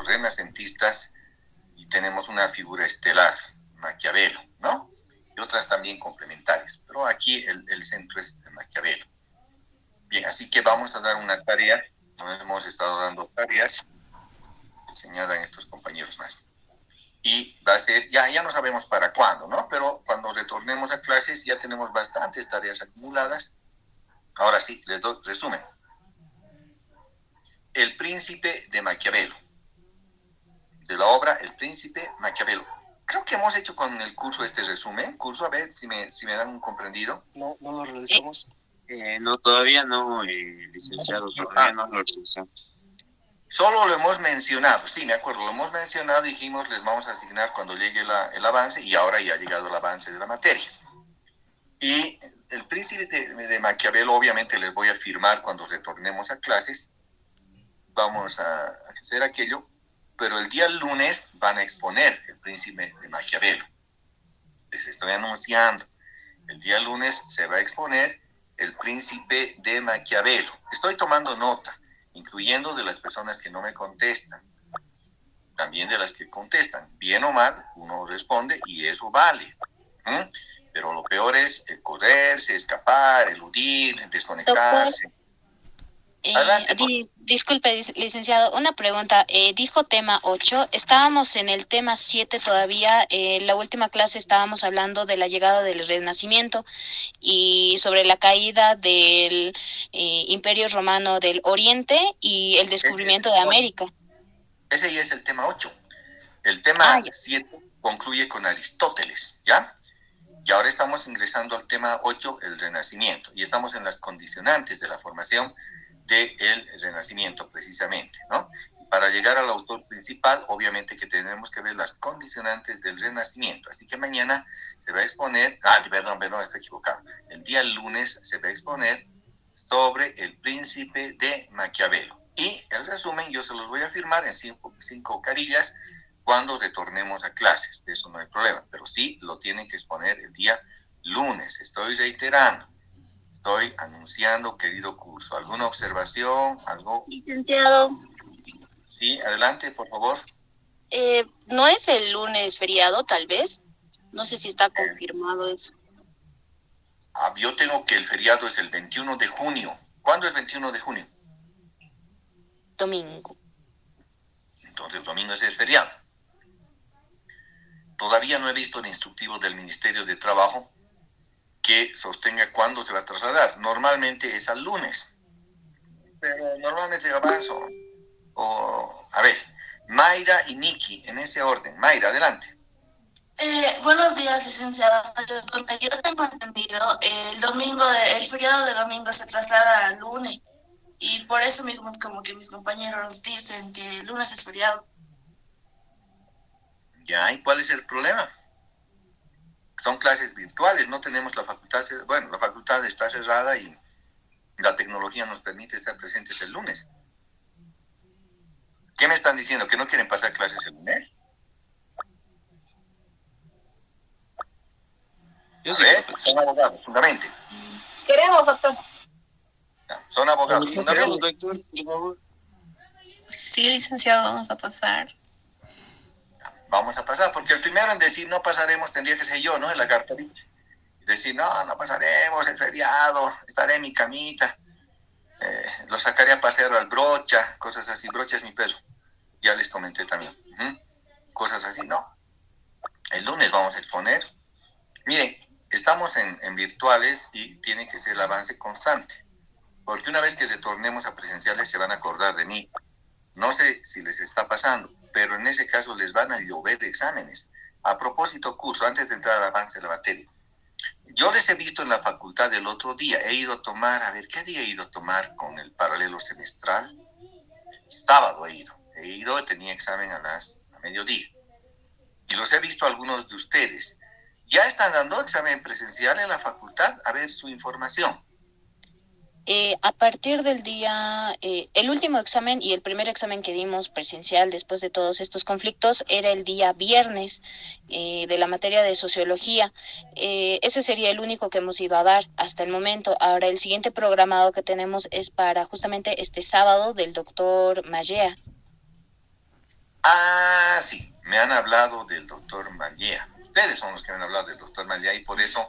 los renacentistas y tenemos una figura estelar, Maquiavelo, ¿no? Y otras también complementarias, pero aquí el centro es Maquiavelo. Bien, así que vamos a dar una tarea, nos hemos estado dando tareas, señalan estos compañeros más. Y va a ser, ya no sabemos para cuándo, ¿no? Pero cuando retornemos a clases ya tenemos bastantes tareas acumuladas. Ahora sí, les doy resumen. El príncipe de Maquiavelo, de la obra El príncipe Maquiavelo. Creo que hemos hecho con el curso este resumen. Curso, a ver si me dan un comprendido. No lo realizamos. No, todavía no, licenciado, todavía no lo realizamos. Solo lo hemos mencionado, sí, me acuerdo, lo hemos mencionado, dijimos, les vamos a asignar cuando llegue el avance, y ahora ya ha llegado el avance de la materia. Y el príncipe de Maquiavelo, obviamente les voy a firmar cuando retornemos a clases, vamos a hacer aquello, pero el día lunes van a exponer el príncipe de Maquiavelo. Les estoy anunciando, el día lunes se va a exponer el príncipe de Maquiavelo. Estoy tomando nota, incluyendo de las personas que no me contestan, también de las que contestan. Bien o mal, uno responde y eso vale. Pero lo peor es correrse, escapar, eludir, desconectarse. Doctor, disculpe, licenciado, una pregunta. Dijo tema 8, estábamos en el tema 7 todavía. La última clase estábamos hablando de la llegada del Renacimiento y sobre la caída del Imperio Romano del Oriente y el descubrimiento de América. Ese ya es el tema 8. El tema 7 concluye con Aristóteles, ¿ya? Y ahora estamos ingresando al tema 8, el Renacimiento, y estamos en las condicionantes de la formación del Renacimiento, precisamente, ¿no? Para llegar al autor principal, obviamente que tenemos que ver las condicionantes del Renacimiento. Así que mañana se va a exponer, perdón, estoy equivocado. El día lunes se va a exponer sobre el príncipe de Maquiavelo. Y el resumen yo se los voy a firmar en cinco carillas cuando retornemos a clases. De eso no hay problema, pero sí lo tienen que exponer el día lunes. Estoy reiterando. Estoy anunciando, querido curso. ¿Alguna observación? ¿Algo? Licenciado. Sí, adelante, por favor. ¿No es el lunes feriado, tal vez? No sé si está confirmado eso. Yo tengo que el feriado es el 21 de junio. ¿Cuándo es 21 de junio? Domingo. Entonces, domingo es el feriado. Todavía no he visto el instructivo del Ministerio de Trabajo que sostenga cuándo se va a trasladar. Normalmente es al lunes, pero normalmente avanzo. A ver, Mayra y Nikki, en ese orden. Mayra, adelante. Buenos días, licenciado. Yo tengo entendido, el feriado de domingo se traslada al lunes, y por eso mismo es como que mis compañeros dicen que el lunes es feriado. Ya, ¿y cuál es el problema? Son clases virtuales, no tenemos la facultad, la facultad está cerrada y la tecnología nos permite estar presentes el lunes. ¿Qué me están diciendo? ¿Que no quieren pasar clases el lunes? Son abogados, fundamente. Queremos, doctor. Son abogados, fundamente. Sí, licenciado, vamos a pasar. Vamos a pasar, porque el primero en decir no pasaremos tendría que ser yo, ¿no? En la carta dice. Decir, no pasaremos, es feriado, estaré en mi camita, lo sacaré a pasear al Brocha, cosas así. Brocha es mi perro, ya les comenté también. Cosas así, no. El lunes vamos a exponer. Miren, estamos en virtuales y tiene que ser el avance constante, porque una vez que retornemos a presenciales se van a acordar de mí. No sé si les está pasando, pero en ese caso les van a llover exámenes. A propósito, curso, antes de entrar al avance de la materia, yo les he visto en la facultad el otro día, he ido a tomar, ¿qué día he ido a tomar con el paralelo semestral? Sábado he ido, tenía examen a mediodía. Y los he visto algunos de ustedes. ¿Ya están dando examen presencial en la facultad? A ver su información. A partir del día, el último examen y el primer examen que dimos presencial después de todos estos conflictos era el día viernes de la materia de sociología. Ese sería el único que hemos ido a dar hasta el momento. Ahora, el siguiente programado que tenemos es para justamente este sábado del doctor Mallea. Ah, sí, me han hablado del doctor Mallea. Ustedes son los que me han hablado del doctor Mallea y por eso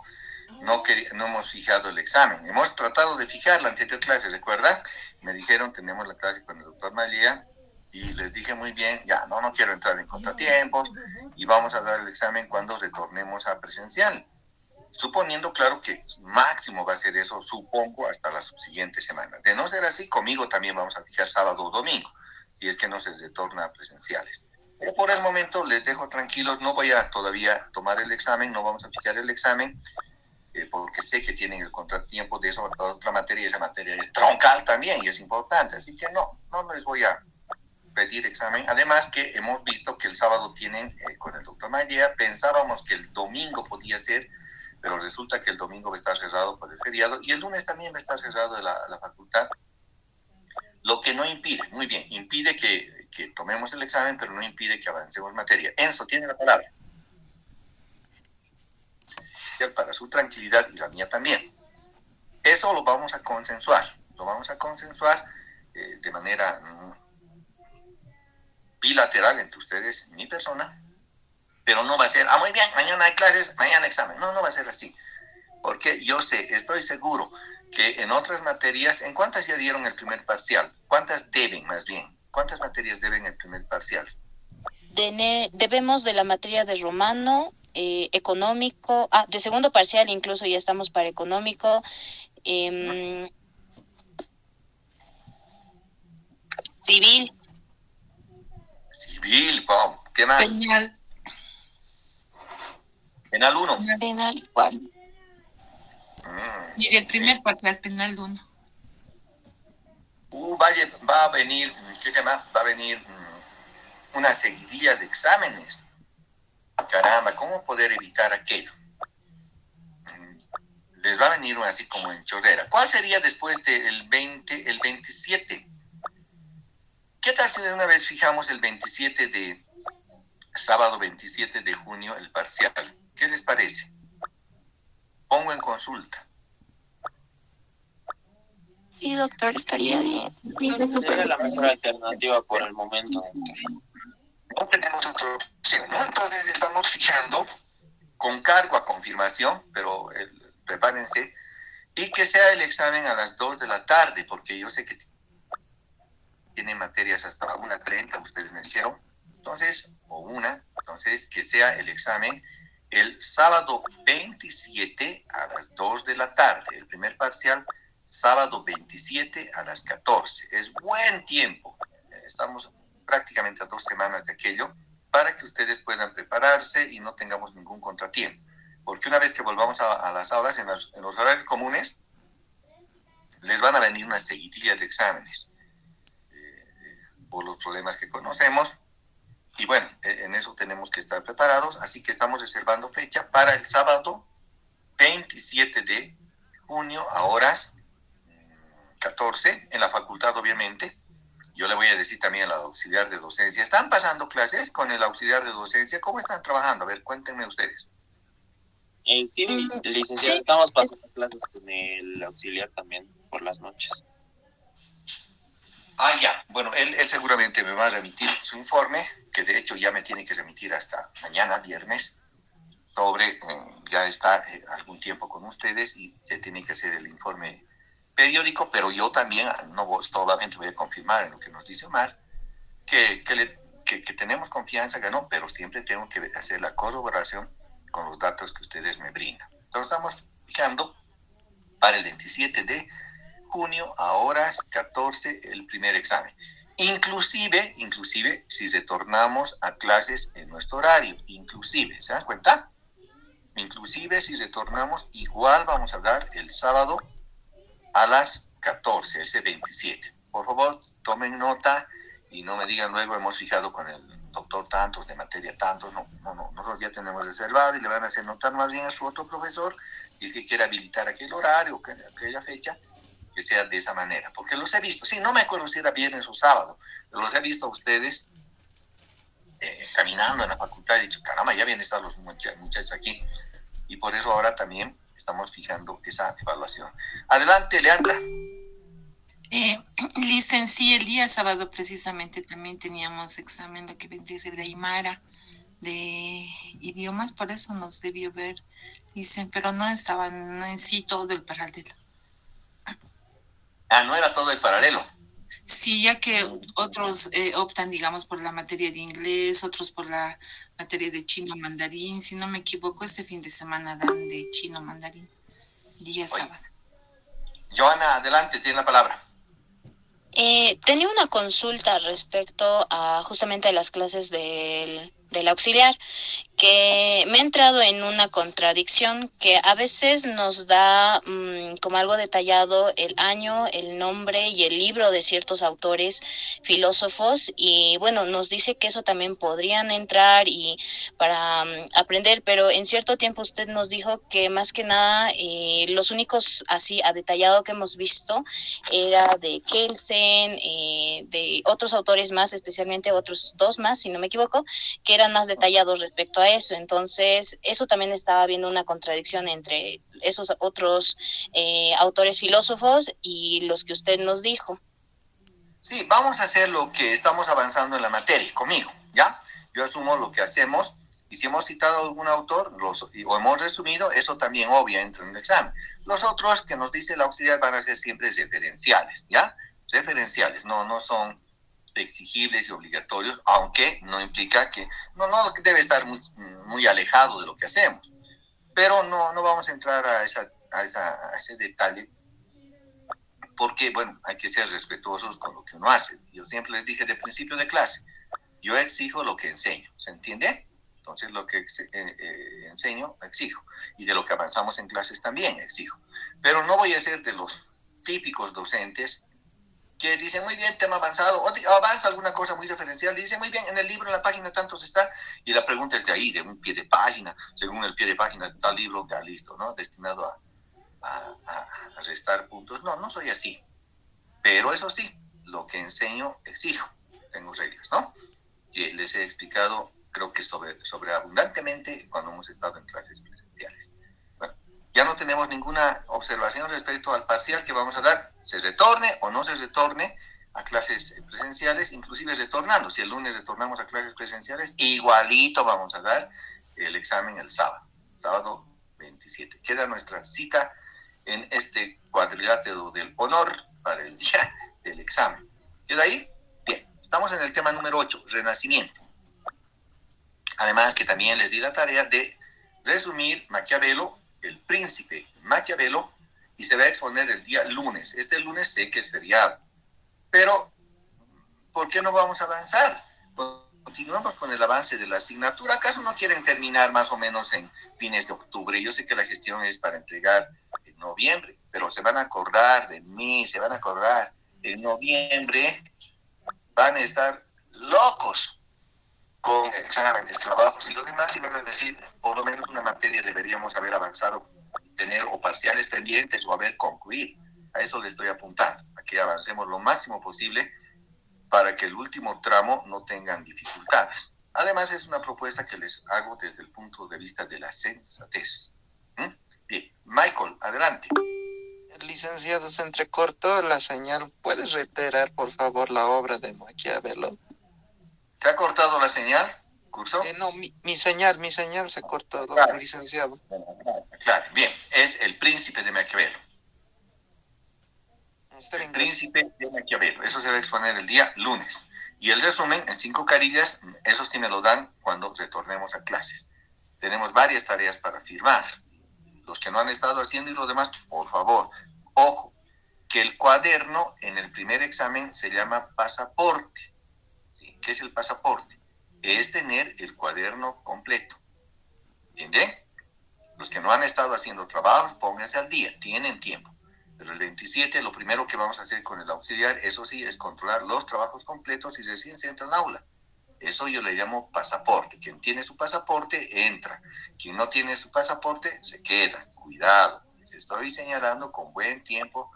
no hemos fijado el examen. Hemos tratado de fijar la anterior clase, ¿recuerdan? Me dijeron, tenemos la clase con el doctor Mallea y les dije muy bien, ya, no quiero entrar en contratiempos y vamos a dar el examen cuando retornemos a presencial. Suponiendo, claro, que máximo va a ser eso, supongo, hasta la subsiguiente semana. De no ser así, conmigo también vamos a fijar sábado o domingo, si es que no se retorna a presenciales. Pero por el momento les dejo tranquilos, no voy a todavía tomar el examen, no vamos a fijar el examen, porque sé que tienen el contratiempo de eso, otra materia, y esa materia es troncal también y es importante, así que no les voy a pedir examen. Además que hemos visto que el sábado tienen con el doctor Mallea, pensábamos que el domingo podía ser, pero resulta que el domingo va a estar cerrado por el feriado y el lunes también va a estar cerrado la facultad, lo que no impide, muy bien, impide que tomemos el examen, pero no impide que avancemos materia. Enzo, tiene la palabra. Para su tranquilidad y la mía también. Eso lo vamos a consensuar de manera bilateral entre ustedes y mi persona, pero no va a ser, muy bien, mañana hay clases, mañana examen. No va a ser así, porque yo estoy seguro que en otras materias, ¿en cuántas ya dieron el primer parcial? ¿Cuántas deben, más bien? ¿Cuántas materias deben el primer parcial? Debemos de la materia de romano, económico, de segundo parcial incluso ya estamos para económico, Civil. Pau. ¿Qué más? Penal. Penal 1. Penal igual. Y el primer parcial penal 1. Va a venir, ¿qué se llama? Va a venir una seguidilla de exámenes. Caramba, ¿cómo poder evitar aquello? Les va a venir así como en chorrera. ¿Cuál sería después del 20, el 27? ¿Qué tal si de una vez fijamos el 27 de sábado 27 de junio el parcial? ¿Qué les parece? Pongo en consulta. Sí, doctor, estaría bien. Sería la mejor alternativa por el momento, doctor. No tenemos otra opción, ¿no? Entonces estamos fichando con cargo a confirmación, pero prepárense, y que sea el examen a las 2 de la tarde, porque yo sé que tienen materias hasta 1:30, ustedes me dijeron, entonces que sea el examen el sábado 27 a las 2 de la tarde, el primer parcial, sábado 27 a las 14. Es buen tiempo, estamos prácticamente a 2 semanas de aquello, para que ustedes puedan prepararse y no tengamos ningún contratiempo. Porque una vez que volvamos a las aulas, en los horarios comunes, les van a venir una seguidilla de exámenes por los problemas que conocemos. Y bueno, en eso tenemos que estar preparados, así que estamos reservando fecha para el sábado 27 de junio a horas 14, en la facultad obviamente. Yo le voy a decir también al auxiliar de docencia, ¿están pasando clases con el auxiliar de docencia? ¿Cómo están trabajando? A ver, cuéntenme ustedes. Sí, licenciado, sí. Estamos pasando clases con el auxiliar también por las noches. Ya. Bueno, él seguramente me va a remitir su informe, que de hecho ya me tiene que remitir hasta mañana, viernes, sobre, ya está algún tiempo con ustedes y se tiene que hacer el informe periódico, pero yo también solamente voy a confirmar en lo que nos dice Omar, que tenemos confianza, que no, pero siempre tengo que hacer la corroboración con los datos que ustedes me brindan. Entonces estamos fijando para el 27 de junio a horas 14 el primer examen. Inclusive si retornamos a clases en nuestro horario, ¿se dan cuenta? Inclusive si retornamos, igual vamos a dar el sábado a las 14, ese 27. Por favor, tomen nota y no me digan luego hemos fijado con el doctor tantos, de materia tantos. No. Nosotros ya tenemos reservado y le van a hacer notar más bien a su otro profesor, si es que quiere habilitar aquel horario, aquella fecha, que sea de esa manera. Porque los he visto, sí, no me acuerdo si era viernes o sábado, pero los he visto a ustedes caminando en la facultad y he dicho, caramba, ya vienen estar los muchachos aquí. Y por eso ahora también estamos fijando esa evaluación. Adelante, Leandra. Licen, sí, el día sábado precisamente también teníamos examen, lo que vendría a ser de Aymara, de idiomas, por eso nos debió ver, dicen, pero no estaban en sí todo el paralelo. Ah, no era todo el paralelo. Sí, ya que otros optan, digamos, por la materia de inglés, otros por la materia de chino mandarín, si no me equivoco, este fin de semana dan de chino mandarín, día Oye, sábado. Joana, adelante, tiene la palabra. Tenía una consulta respecto a justamente las clases del auxiliar, que me he entrado en una contradicción que a veces nos da como algo detallado el año, el nombre y el libro de ciertos autores filósofos y bueno, nos dice que eso también podrían entrar y para aprender, pero en cierto tiempo usted nos dijo que más que nada los únicos así a detallado que hemos visto era de Kelsen, de otros autores más, especialmente otros dos más, si no me equivoco, que eran más detallados respecto a eso. Entonces, eso también estaba viendo una contradicción entre esos otros autores filósofos y los que usted nos dijo. Sí, vamos a hacer lo que estamos avanzando en la materia, conmigo, ¿ya? Yo asumo lo que hacemos, y si hemos citado algún autor o hemos resumido, eso también obvia entra en el examen. Los otros que nos dice el auxiliar van a ser siempre referenciales, ¿ya? Referenciales, no son exigibles y obligatorios, aunque no implica que, no debe estar muy alejado de lo que hacemos. Pero no vamos a entrar a ese detalle porque, bueno, hay que ser respetuosos con lo que uno hace. Yo siempre les dije de principio de clase, yo exijo lo que enseño, ¿se entiende? Entonces, lo que enseño, exijo. Y de lo que avanzamos en clases también exijo. Pero no voy a ser de los típicos docentes que dicen, muy bien, tema avanzado, o avanza alguna cosa muy referencial, dicen, muy bien, en el libro, en la página tantos está, y la pregunta es de ahí, de un pie de página, según el pie de página de tal libro, ya listo, ¿no? Destinado a restar puntos. No soy así. Pero eso sí, lo que enseño, exijo. Tengo reglas, ¿no? Que les he explicado, creo que sobreabundantemente cuando hemos estado en clases presenciales. Bueno, ya no tenemos ninguna observación respecto al parcial que vamos a dar, se retorne o no se retorne a clases presenciales, inclusive retornando. Si el lunes retornamos a clases presenciales, igualito vamos a dar el examen el sábado 27. Queda nuestra cita en este cuadrilátero del honor para el día del examen. ¿Queda ahí? Bien, estamos en el tema número 8, Renacimiento. Además que también les di la tarea de resumir Maquiavelo, el príncipe Maquiavelo, y se va a exponer el día lunes. Este lunes sé que es feriado, pero ¿por qué no vamos a avanzar? Continuamos con el avance de la asignatura. ¿Acaso no quieren terminar más o menos en fines de octubre? Yo sé que la gestión es para entregar en noviembre, pero se van a acordar de mí, se van a acordar. En noviembre van a estar locos con exámenes, trabajos y lo demás, y van a decir, por lo menos una materia deberíamos haber avanzado, tener o parciales pendientes o haber concluido. A eso le estoy apuntando, a que avancemos lo máximo posible para que el último tramo no tengan dificultades. Además, es una propuesta que les hago desde el punto de vista de la sensatez. Bien, Michael, adelante. Licenciado, se entrecortó la señal. ¿Puedes reiterar, por favor, la obra de Maquiavelo? ¿Se ha cortado la señal, curso? No, mi señal se cortó, claro. Licenciado. Claro, bien, es El Príncipe de Maquiavelo. El Príncipe de Maquiavelo, eso se va a exponer el día lunes. Y el resumen, en 5 carillas, eso sí me lo dan cuando retornemos a clases. Tenemos varias tareas para firmar. Los que no han estado haciendo y los demás, por favor, ojo, que el cuaderno en el primer examen se llama pasaporte. ¿Sí? ¿Qué es el pasaporte? Es tener el cuaderno completo. ¿Entienden? Los que no han estado haciendo trabajos, pónganse al día, tienen tiempo. Pero el 27, lo primero que vamos a hacer con el auxiliar, eso sí, es controlar los trabajos completos y recién se entra al aula. Eso yo le llamo pasaporte. Quien tiene su pasaporte, entra. Quien no tiene su pasaporte, se queda. Cuidado. Les estoy señalando con buen tiempo.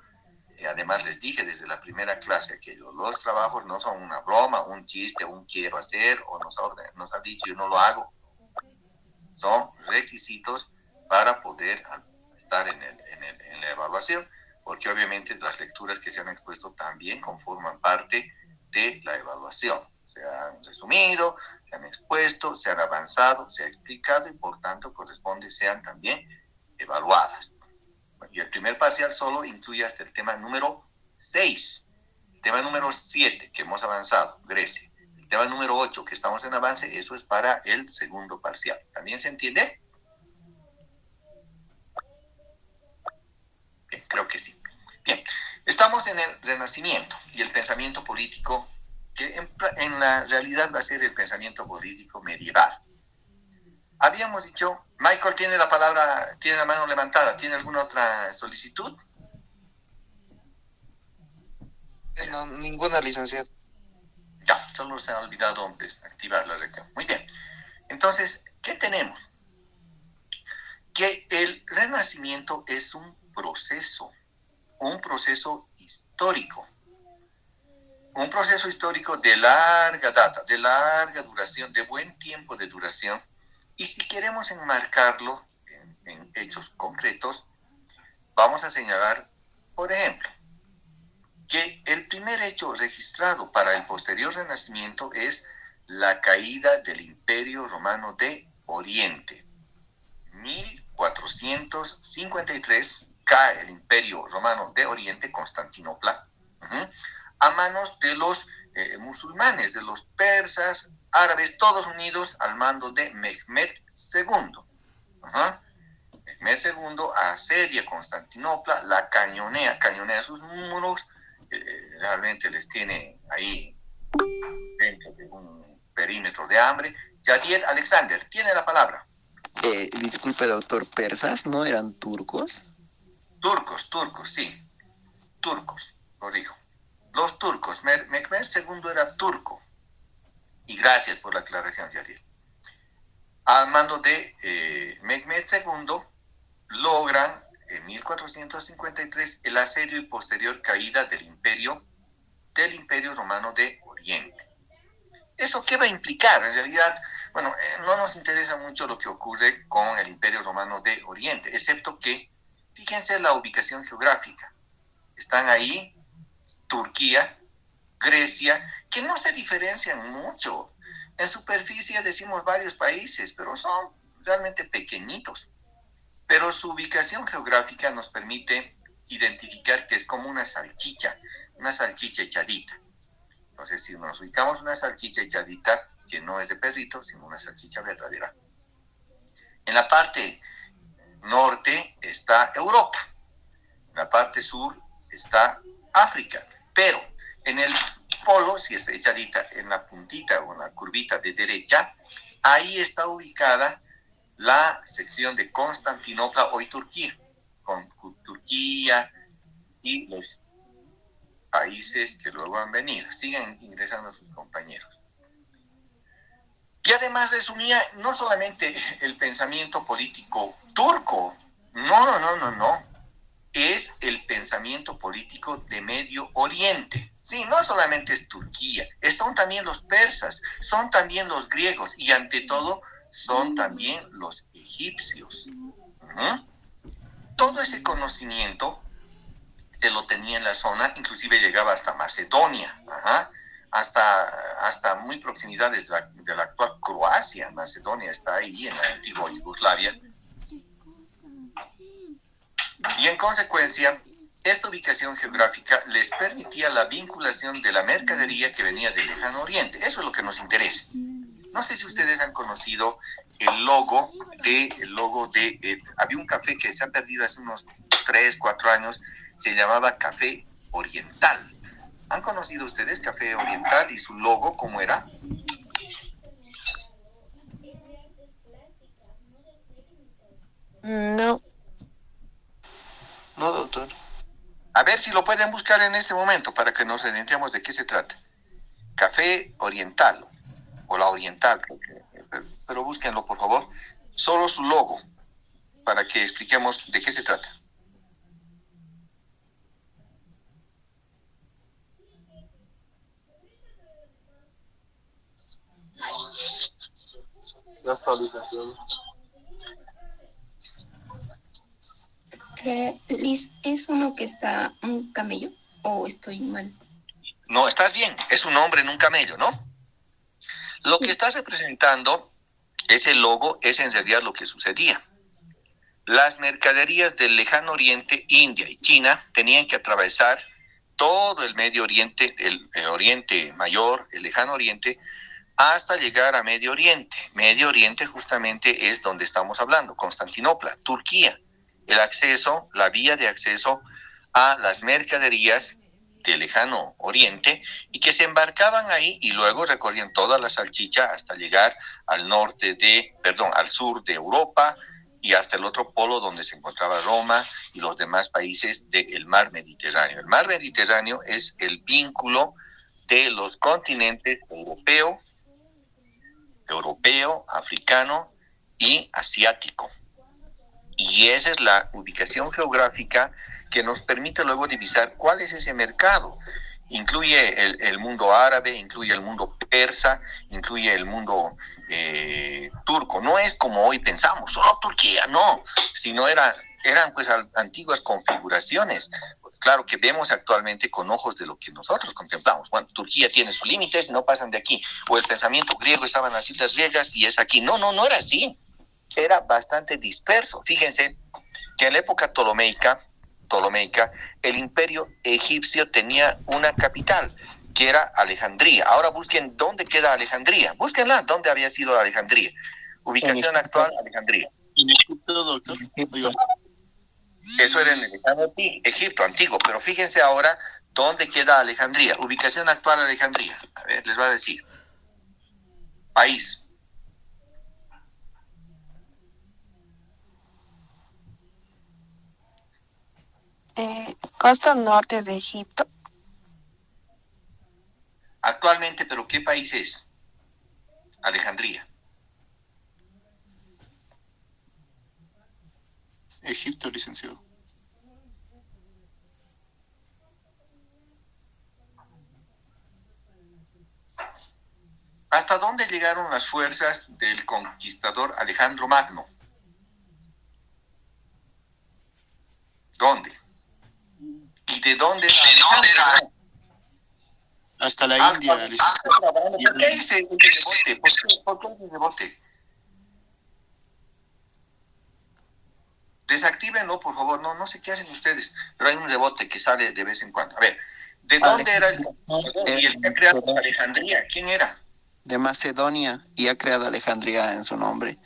Además, les dije desde la primera clase que los trabajos no son una broma, un chiste, un quiero hacer, o nos ha dicho yo no lo hago. Son requisitos para poder estar en la evaluación. porque obviamente las lecturas que se han expuesto también conforman parte de la evaluación. Se han resumido, se han expuesto, se han avanzado, se ha explicado y por tanto corresponde sean también evaluadas. Y el primer parcial solo incluye hasta el tema número 6. El tema número 7 que hemos avanzado, Grecia. El tema número 8 que estamos en avance, eso es para el segundo parcial. ¿También se entiende? Bien, creo que sí. Bien, estamos en el Renacimiento y el pensamiento político que en la realidad va a ser el pensamiento político medieval. Habíamos dicho, Michael tiene la palabra, tiene la mano levantada, ¿tiene alguna otra solicitud? No, ninguna, licenciado. Ya, solo se ha olvidado activar la reacción. Muy bien. Entonces, ¿qué tenemos? Que el Renacimiento es un proceso histórico. Un proceso histórico de larga data, de larga duración, de buen tiempo de duración. Y si queremos enmarcarlo en hechos concretos, vamos a señalar, por ejemplo, que el primer hecho registrado para el posterior Renacimiento es la caída del Imperio Romano de Oriente. 1453 cae el Imperio Romano de Oriente, Constantinopla, a manos de los musulmanes, de los persas, árabes, todos unidos al mando de Mehmed II. Mehmed II asedia Constantinopla, la cañonea sus muros, realmente les tiene ahí dentro de un perímetro de hambre. Yadier Alexander, tiene la palabra. Disculpe, doctor, ¿persas no eran turcos? Turcos, sí. Turcos, corrijo. Los turcos. Mehmed II era turco. Y gracias por la aclaración, Yadier. Al mando de Mehmed II, logran en 1453 el asedio y posterior caída del Imperio Romano de Oriente. ¿Eso qué va a implicar? En realidad, bueno, no nos interesa mucho lo que ocurre con el Imperio Romano de Oriente, excepto que, fíjense la ubicación geográfica. Están ahí Turquía, Grecia, que no se diferencian mucho. En superficie decimos varios países, pero son realmente pequeñitos. Pero su ubicación geográfica nos permite identificar que es como una salchicha echadita. Entonces, si nos ubicamos una salchicha echadita, que no es de perrito, sino una salchicha verdadera. En la parte norte está Europa. En la parte sur está África. Pero en el polo, si está echadita en la puntita o en la curvita de derecha, ahí está ubicada la sección de Constantinopla, hoy Turquía, con Turquía y los países que luego han venido. Siguen ingresando sus compañeros. Y además resumía no solamente el pensamiento político turco, no. Es el pensamiento político de Medio Oriente. Sí, no solamente es Turquía, son también los persas, son también los griegos y ante todo son también los egipcios. Todo ese conocimiento se lo tenía en la zona, inclusive llegaba hasta Macedonia, hasta muy proximidades de la actual Croacia. Macedonia está ahí en la antigua Yugoslavia. Y en consecuencia, esta ubicación geográfica les permitía la vinculación de la mercadería que venía del lejano oriente. Eso es lo que nos interesa. No sé si ustedes han conocido el logo de había un café que se ha perdido hace unos 3, 4 años, se llamaba Café Oriental. ¿Han conocido ustedes Café Oriental y su logo cómo era? No. No, doctor. A ver si lo pueden buscar en este momento para que nos orientemos de qué se trata. Café Oriental, o la Oriental, pero búsquenlo por favor. Solo su logo, para que expliquemos de qué se trata. La actualización. Ok, Liz, ¿es uno que está un camello o estoy mal? No, estás bien, es un hombre en un camello, ¿no? Lo que estás representando, ese logo, es en realidad lo que sucedía. Las mercaderías del lejano oriente, India y China, tenían que atravesar todo el Medio Oriente, el Oriente Mayor, el lejano Oriente, hasta llegar a Medio Oriente. Medio Oriente justamente es donde estamos hablando, Constantinopla, Turquía. El acceso, la vía de acceso a las mercaderías del lejano Oriente y que se embarcaban ahí y luego recorrían toda la salchicha hasta llegar al al sur de Europa y hasta el otro polo donde se encontraba Roma y los demás países del mar Mediterráneo. El mar Mediterráneo es el vínculo de los continentes europeo, africano y asiático. Y esa es la ubicación geográfica que nos permite luego divisar cuál es ese mercado. Incluye el mundo árabe, incluye el mundo persa, incluye el mundo turco. No es como hoy pensamos, solo Turquía, no, sino eran pues antiguas configuraciones. Claro que vemos actualmente con ojos de lo que nosotros contemplamos. Bueno, Turquía tiene sus límites, no pasan de aquí. O el pensamiento griego estaba en las islas griegas y es aquí. No era así. Era bastante disperso. Fíjense que en la época ptolemaica, el imperio egipcio tenía una capital, que era Alejandría. Ahora busquen dónde queda Alejandría. Búsquenla, dónde había sido Alejandría. Ubicación actual, Alejandría. En Egipto, doctor. Eso era en el lejano Egipto antiguo, pero fíjense ahora dónde queda Alejandría. Ubicación actual, Alejandría. A ver, les va a decir. País. Costa norte de Egipto. Actualmente, ¿pero qué país es? Alejandría. Egipto, licenciado. ¿Hasta dónde llegaron las fuerzas del conquistador Alejandro Magno? ¿Dónde? ¿Y de dónde era? Hasta la India, licenciado. ¿Por qué ese rebote? ¿Por qué ese rebote? Desactívenlo, por favor. No sé qué hacen ustedes, pero hay un rebote que sale de vez en cuando. A ver, ¿de dónde era el conquistador y el que ha creado Alejandría? ¿Quién era? De Macedonia, y ha creado Alejandría en su nombre.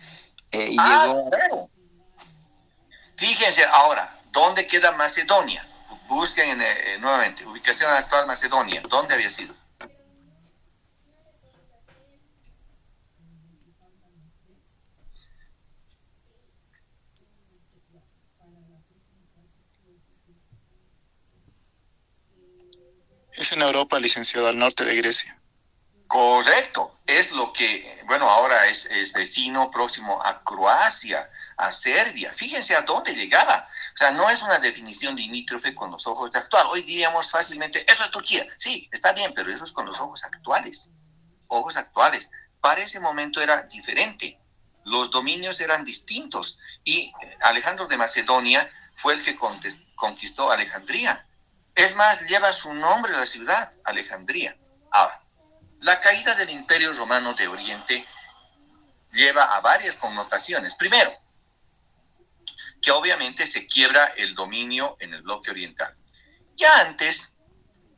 Llegó. Claro. Fíjense ahora, ¿dónde queda Macedonia? Busquen nuevamente, ubicación actual Macedonia. ¿Dónde había sido? Es en Europa, licenciado, al norte de Grecia. Correcto, es lo que, bueno, ahora es vecino próximo a Croacia, a Serbia. Fíjense a dónde llegaba. O sea, no es una definición limítrofe con los ojos de actual. Hoy diríamos fácilmente, eso es Turquía. Sí, está bien, pero eso es con los ojos actuales. Ojos actuales. Para ese momento era diferente. Los dominios eran distintos. Y Alejandro de Macedonia fue el que conquistó Alejandría. Es más, lleva su nombre la ciudad, Alejandría. Ahora, la caída del Imperio Romano de Oriente lleva a varias connotaciones. Primero, que obviamente se quiebra el dominio en el bloque oriental. Ya antes,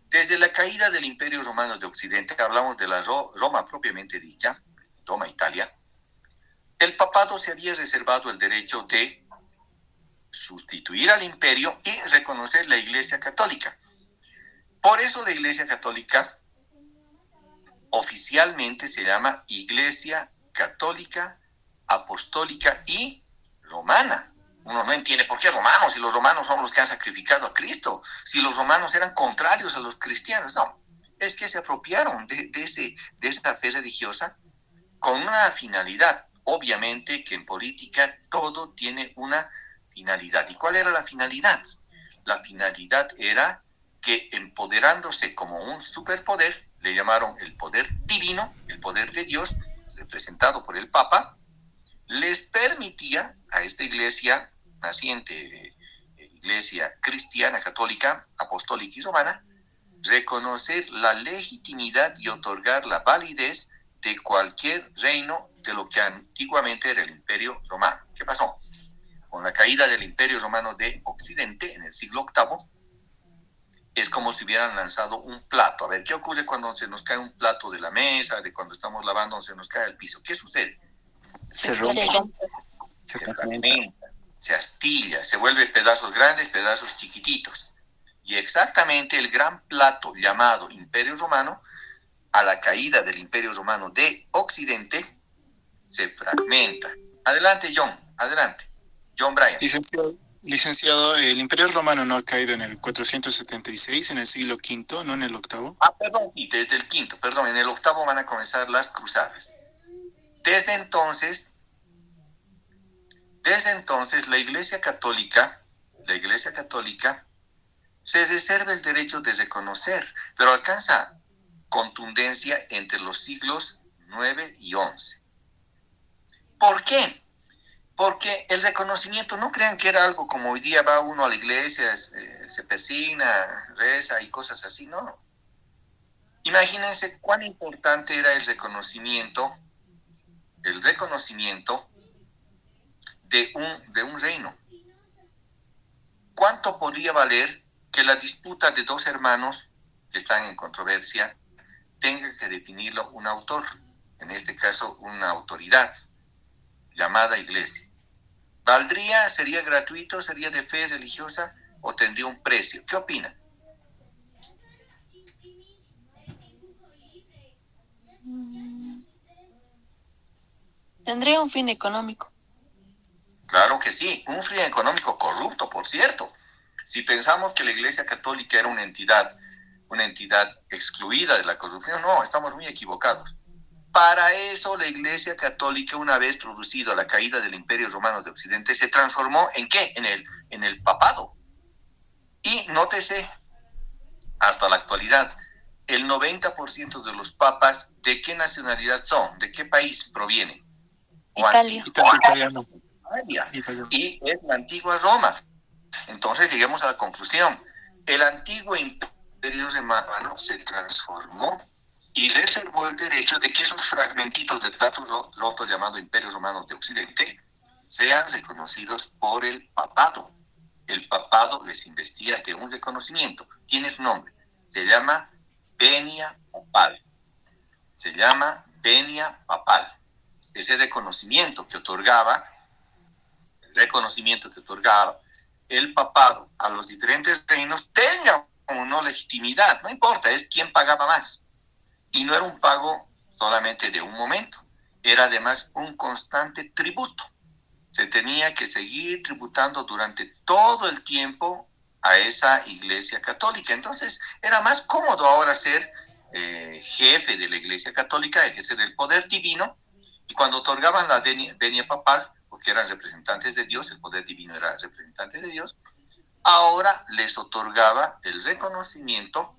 desde la caída del Imperio Romano de Occidente, hablamos de la Roma propiamente dicha, Roma, Italia, el papado se había reservado el derecho de sustituir al imperio y reconocer la Iglesia Católica. Por eso la Iglesia Católica oficialmente se llama Iglesia Católica, Apostólica y Romana. Uno no entiende por qué romanos, si los romanos son los que han sacrificado a Cristo, si los romanos eran contrarios a los cristianos. No, es que se apropiaron de esa fe religiosa con una finalidad. Obviamente que en política todo tiene una finalidad. ¿Y cuál era la finalidad? La finalidad era que, empoderándose como un superpoder, le llamaron el poder divino, el poder de Dios, representado por el Papa, les permitía a esta iglesia naciente Iglesia cristiana, católica, apostólica y romana, reconocer la legitimidad y otorgar la validez de cualquier reino de lo que antiguamente era el Imperio Romano. ¿Qué pasó? Con la caída del Imperio Romano de Occidente en el siglo VIII, es como si hubieran lanzado un plato. A ver, ¿qué ocurre cuando se nos cae un plato de la mesa, de cuando estamos lavando, se nos cae al piso? ¿Qué sucede? Se rompe. Se fragmenta, se astilla, se vuelve pedazos grandes, pedazos chiquititos. Y exactamente el gran plato llamado Imperio Romano, a la caída del Imperio Romano de Occidente, se fragmenta. Adelante, John, adelante. John Bryan. Licenciado, el Imperio Romano no ha caído en el 476, en el siglo V, no en el octavo. Perdón, sí, desde el quinto, perdón, en el octavo van a comenzar las cruzadas. Desde entonces, la Iglesia Católica se reserva el derecho de reconocer, pero alcanza contundencia entre los siglos 9 y 11. ¿Por qué? Porque el reconocimiento, no crean que era algo como hoy día va uno a la iglesia, se persigna, reza y cosas así, no. Imagínense cuán importante era el reconocimiento de un reino. ¿Cuánto podría valer que la disputa de dos hermanos que están en controversia tenga que definirlo un autor? En este caso, una autoridad llamada iglesia. ¿Valdría? ¿Sería gratuito? ¿Sería de fe religiosa? ¿O tendría un precio? ¿Qué opina? Tendría un fin económico. Claro que sí, un fin económico corrupto, por cierto. Si pensamos que la Iglesia Católica era una entidad excluida de la corrupción, no, estamos muy equivocados. Para eso la Iglesia Católica, una vez producido la caída del Imperio Romano de Occidente, se transformó ¿en qué? En el papado. Y nótese, hasta la actualidad, el 90% de los papas, ¿de qué nacionalidad son? ¿De qué país provienen? Italia. Italiano. Y es la antigua Roma. Entonces lleguemos a la conclusión. El antiguo Imperio Romano se transformó y reservó el derecho de que esos fragmentitos de plato roto llamado Imperio Romano de Occidente sean reconocidos por el papado. El papado les investiga de un reconocimiento. Tiene su nombre. Se llama venia papal. Ese reconocimiento que otorgaba el papado a los diferentes reinos tenga o no legitimidad. No importa, es quién pagaba más. Y no era un pago solamente de un momento, era además un constante tributo. Se tenía que seguir tributando durante todo el tiempo a esa Iglesia Católica. Entonces era más cómodo ahora ser jefe de la Iglesia Católica, ejercer el poder divino, y cuando otorgaban la venia papal, porque eran representantes de Dios, el poder divino era representante de Dios, ahora les otorgaba el reconocimiento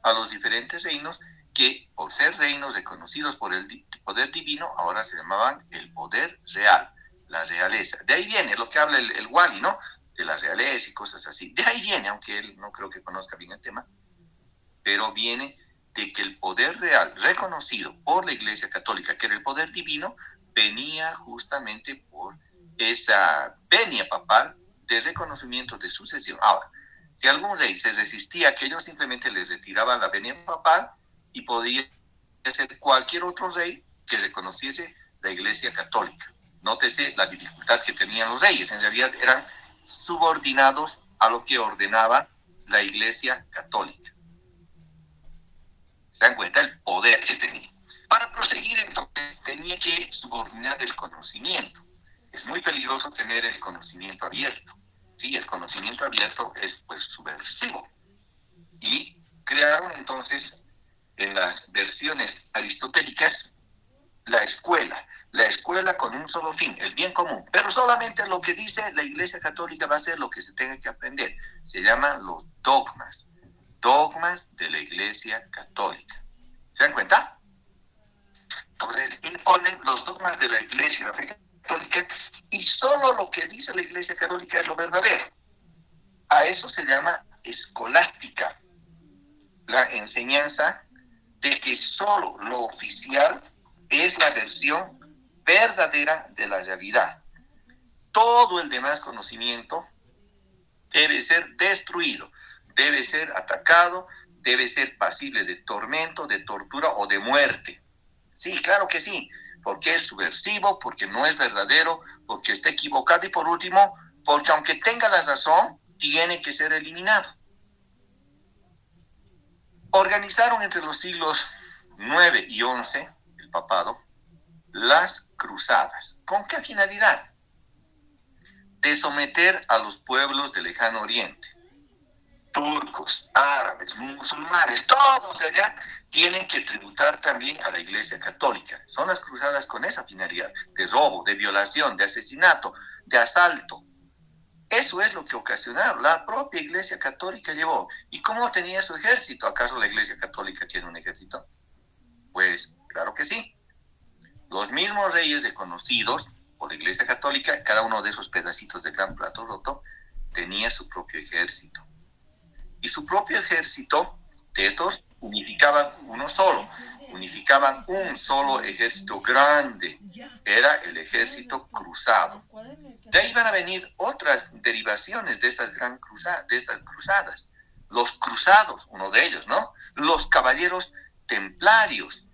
a los diferentes reinos que, por ser reinos reconocidos por el poder divino, ahora se llamaban el poder real, la realeza. De ahí viene lo que habla el Wally, ¿no? De la realeza y cosas así. De ahí viene, aunque él no creo que conozca bien el tema, pero viene de que el poder real reconocido por la Iglesia Católica, que era el poder divino, venía justamente por esa venia papal de reconocimiento de sucesión. Ahora, si algún rey se resistía a aquello, simplemente les retiraban la venia papal y podía ser cualquier otro rey que reconociese la Iglesia Católica. Nótese la dificultad que tenían los reyes. En realidad eran subordinados a lo que ordenaba la Iglesia Católica. ¿Se dan cuenta el poder que tenía? Para proseguir, entonces, tenía que subordinar el conocimiento. Es muy peligroso tener el conocimiento abierto. Sí, el conocimiento abierto es, pues, subversivo. Y crearon, entonces, en las versiones aristotélicas, la escuela con un solo fin, el bien común. Pero solamente lo que dice la Iglesia Católica va a ser lo que se tenga que aprender. Se llaman los dogmas de la Iglesia Católica. ¿Se dan cuenta? Entonces, imponen los dogmas de la Iglesia Católica y solo lo que dice la Iglesia Católica es lo verdadero. A eso se llama escolástica, la enseñanza de que solo lo oficial es la versión verdadera de la realidad. Todo el demás conocimiento debe ser destruido, debe ser atacado, debe ser pasible de tormento, de tortura o de muerte. Sí, claro que sí, porque es subversivo, porque no es verdadero, porque está equivocado y por último, porque aunque tenga la razón, tiene que ser eliminado. Organizaron entre los siglos 9 y 11, el papado, las cruzadas. ¿Con qué finalidad? De someter a los pueblos del lejano oriente. Turcos, árabes, musulmanes, todos allá tienen que tributar también a la Iglesia Católica. Son las cruzadas con esa finalidad, de robo, de violación, de asesinato, de asalto. Eso es lo que ocasionaron. La propia Iglesia Católica llevó. ¿Y cómo tenía su ejército? ¿Acaso la Iglesia Católica tiene un ejército? Pues claro que sí. Los mismos reyes reconocidos por la Iglesia Católica, cada uno de esos pedacitos de gran plato roto, tenía su propio ejército. Y su propio ejército, de estos, unificaban uno solo, unificaban un solo ejército grande, era el ejército cruzado. De ahí van a venir otras derivaciones de estas cruzadas. Los cruzados, uno de ellos, ¿no? Los caballeros templarios,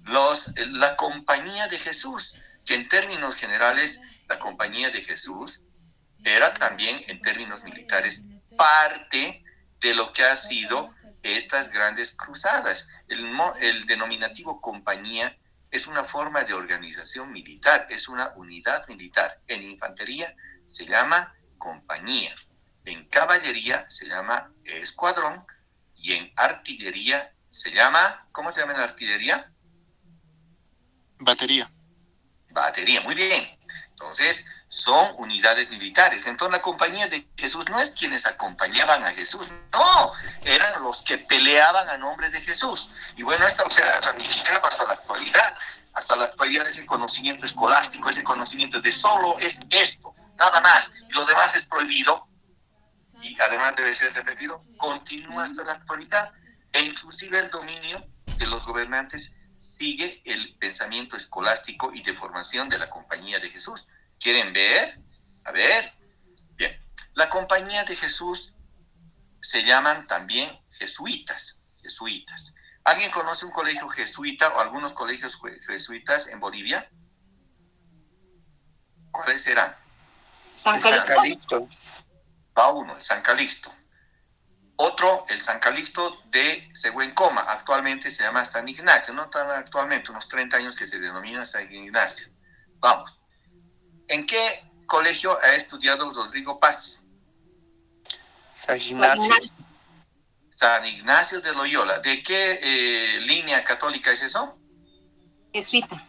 la compañía de Jesús, que en términos generales, la compañía de Jesús era también en términos militares parte de lo que ha sido estas grandes cruzadas. El denominativo compañía es una forma de organización militar, es una unidad militar. En infantería se llama compañía, en caballería se llama escuadrón y en artillería se llama, ¿cómo se llama en artillería? Batería. Batería, muy bien. Entonces, son unidades militares. Entonces, la compañía de Jesús no es quienes acompañaban a Jesús, no, eran los que peleaban a nombre de Jesús. Y bueno, esto se ha ramificado hasta la actualidad ese conocimiento escolástico, ese conocimiento de solo es esto, nada más, y lo demás es prohibido, y además debe ser repetido, continúa hasta la actualidad, e inclusive el dominio de los gobernantes sigue el pensamiento escolástico y de formación de la compañía de Jesús. ¿Quieren ver? A ver. Bien. La compañía de Jesús se llaman también jesuitas. Jesuitas. ¿Alguien conoce un colegio jesuita o algunos colegios jesuitas en Bolivia? ¿Cuáles serán? San Calixto. Va uno, el San Calixto. Otro, el San Calixto de Sehuencoma, actualmente se llama San Ignacio, no tan actualmente, unos 30 años que se denomina San Ignacio. Vamos. ¿En qué colegio ha estudiado Rodrigo Paz? San Ignacio. San Ignacio de Loyola. ¿De qué línea católica es eso? Jesuita.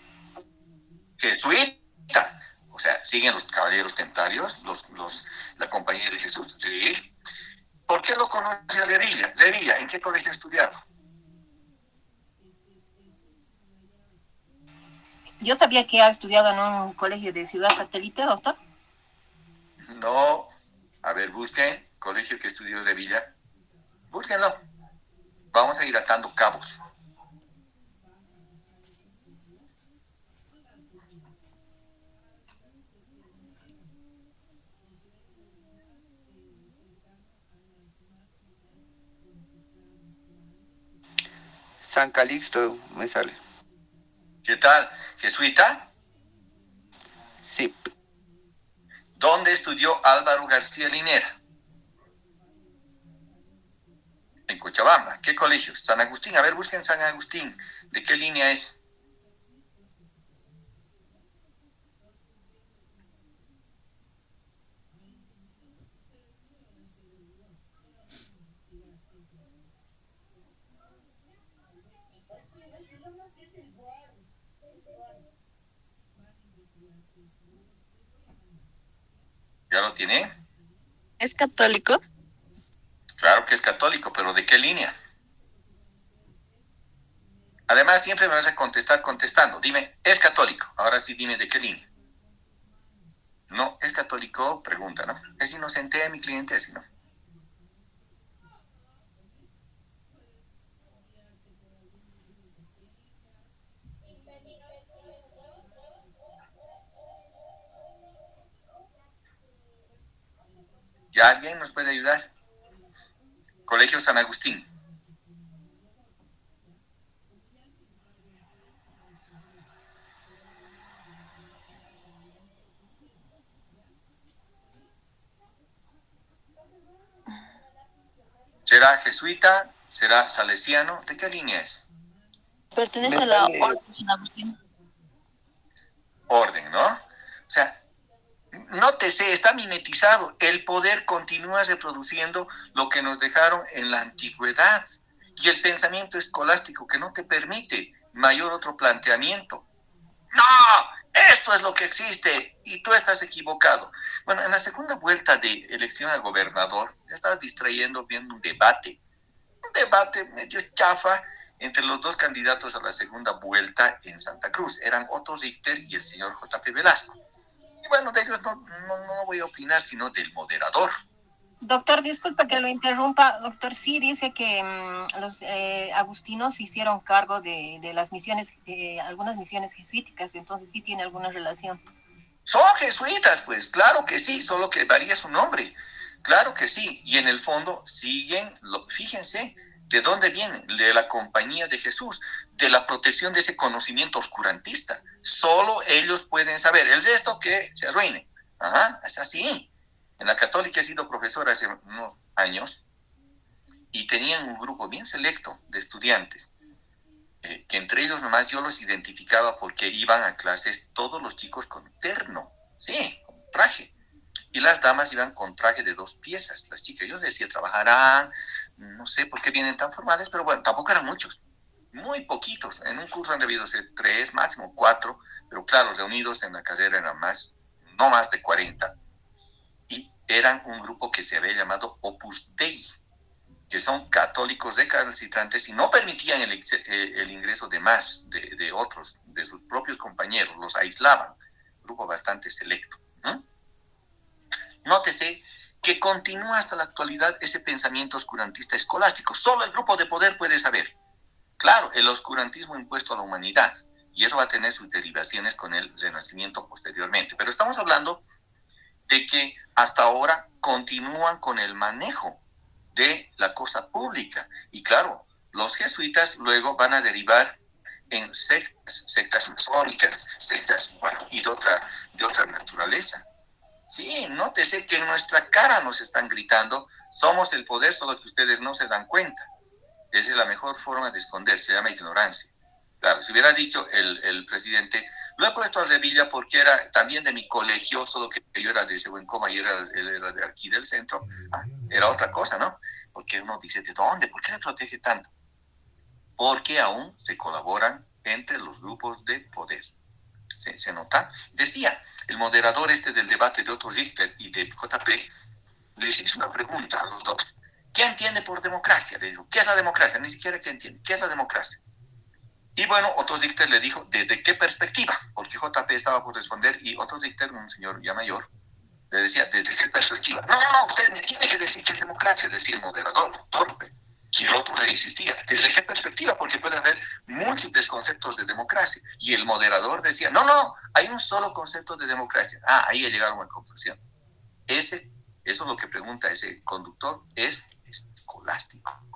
Jesuita. O sea, siguen los caballeros templarios, la compañía de Jesús. Sí. ¿Por qué lo conoce a Revilla? Revilla, ¿en qué colegio ha estudiado? Yo sabía que ha estudiado en un colegio de Ciudad Satélite, doctor. No. A ver, busquen colegio que estudió Revilla. Búsquenlo. Vamos a ir atando cabos. San Calixto me sale. ¿Qué tal? ¿Jesuita? Sí. ¿Dónde estudió Álvaro García Linera? En Cochabamba. ¿Qué colegio? San Agustín. A ver, busquen San Agustín. ¿De qué línea es? ¿Ya lo tiene? ¿Es católico? Claro que es católico, pero ¿de qué línea? Además, siempre me vas a contestar contestando. Dime, ¿es católico? Ahora sí, dime de qué línea. No, ¿es católico? Pregunta, ¿no? Es inocente mi cliente, así, ¿no? ¿Ya alguien nos puede ayudar? Colegio San Agustín. ¿Será jesuita? ¿Será salesiano? ¿De qué línea es? Pertenece a la Orden San Agustín. Orden, ¿no? O sea, nótese, está mimetizado. El poder continúa reproduciendo lo que nos dejaron en la antigüedad. Y el pensamiento escolástico que no te permite mayor otro planteamiento. No, esto es lo que existe y tú estás equivocado. Bueno, en la segunda vuelta de elección al gobernador, me estaba distrayendo viendo un debate medio chafa entre los dos candidatos a la segunda vuelta en Santa Cruz. Eran Otto Richter y el señor J.P. Velasco. Y bueno, de ellos no voy a opinar, sino del moderador. Doctor, disculpe que lo interrumpa. Doctor, sí dice que los agustinos hicieron cargo de las misiones, algunas misiones jesuíticas, entonces sí tiene alguna relación. Son jesuitas, pues, claro que sí, solo que varía su nombre. Claro que sí, y en el fondo siguen, fíjense, ¿de dónde vienen? De la Compañía de Jesús, de la protección de ese conocimiento oscurantista. Solo ellos pueden saber, el resto que se arruine. Ajá, es así. En la Católica he sido profesor hace unos años y tenían un grupo bien selecto de estudiantes, que entre ellos nomás yo los identificaba porque iban a clases todos los chicos con terno, sí, con traje. Y las damas iban con traje de 2 piezas. Las chicas, yo decía, trabajarán, no sé por qué vienen tan formales, pero bueno, tampoco eran muchos, muy poquitos. En un curso han debido ser 3, máximo 4, pero claro, reunidos en la carrera eran no más de 40. Y eran un grupo que se había llamado Opus Dei, que son católicos recalcitrantes y no permitían el ingreso de más, de otros, de sus propios compañeros, los aislaban. Grupo bastante selecto. Nótese que continúa hasta la actualidad ese pensamiento oscurantista escolástico. Solo el grupo de poder puede saber. Claro, el oscurantismo impuesto a la humanidad, y eso va a tener sus derivaciones con el renacimiento posteriormente. Pero estamos hablando de que hasta ahora continúan con el manejo de la cosa pública. Y claro, los jesuitas luego van a derivar en sectas masónicas, sectas, bueno, y de otra naturaleza. Sí, nótese que en nuestra cara nos están gritando, somos el poder, solo que ustedes no se dan cuenta. Esa es la mejor forma de esconder, se llama ignorancia. Claro, si hubiera dicho el presidente, lo he puesto a Revilla porque era también de mi colegio, solo que yo era de Sehuencoma y él era de aquí del centro, era otra cosa, ¿no? Porque uno dice, ¿de dónde? ¿Por qué le protege tanto? Porque aún se colaboran entre los grupos de poder. ¿Se nota? Decía, el moderador del debate de Otto Richter y de JP, les hizo una pregunta a los dos. ¿Qué entiende por democracia? Le dijo, ¿qué es la democracia? Ni siquiera qué entiende. ¿Qué es la democracia? Y bueno, Otto Richter le dijo, ¿desde qué perspectiva? Porque JP estaba por responder y Otto Richter, un señor ya mayor, le decía, ¿desde qué perspectiva? No, usted me tiene que decir qué es democracia, decía el moderador, torpe. Y el otro le insistía, ¿desde qué perspectiva? Porque puede haber múltiples conceptos de democracia. Y el moderador decía, no, hay un solo concepto de democracia. Ahí llegaron a conclusión. Eso es lo que pregunta ese conductor, es escolástico,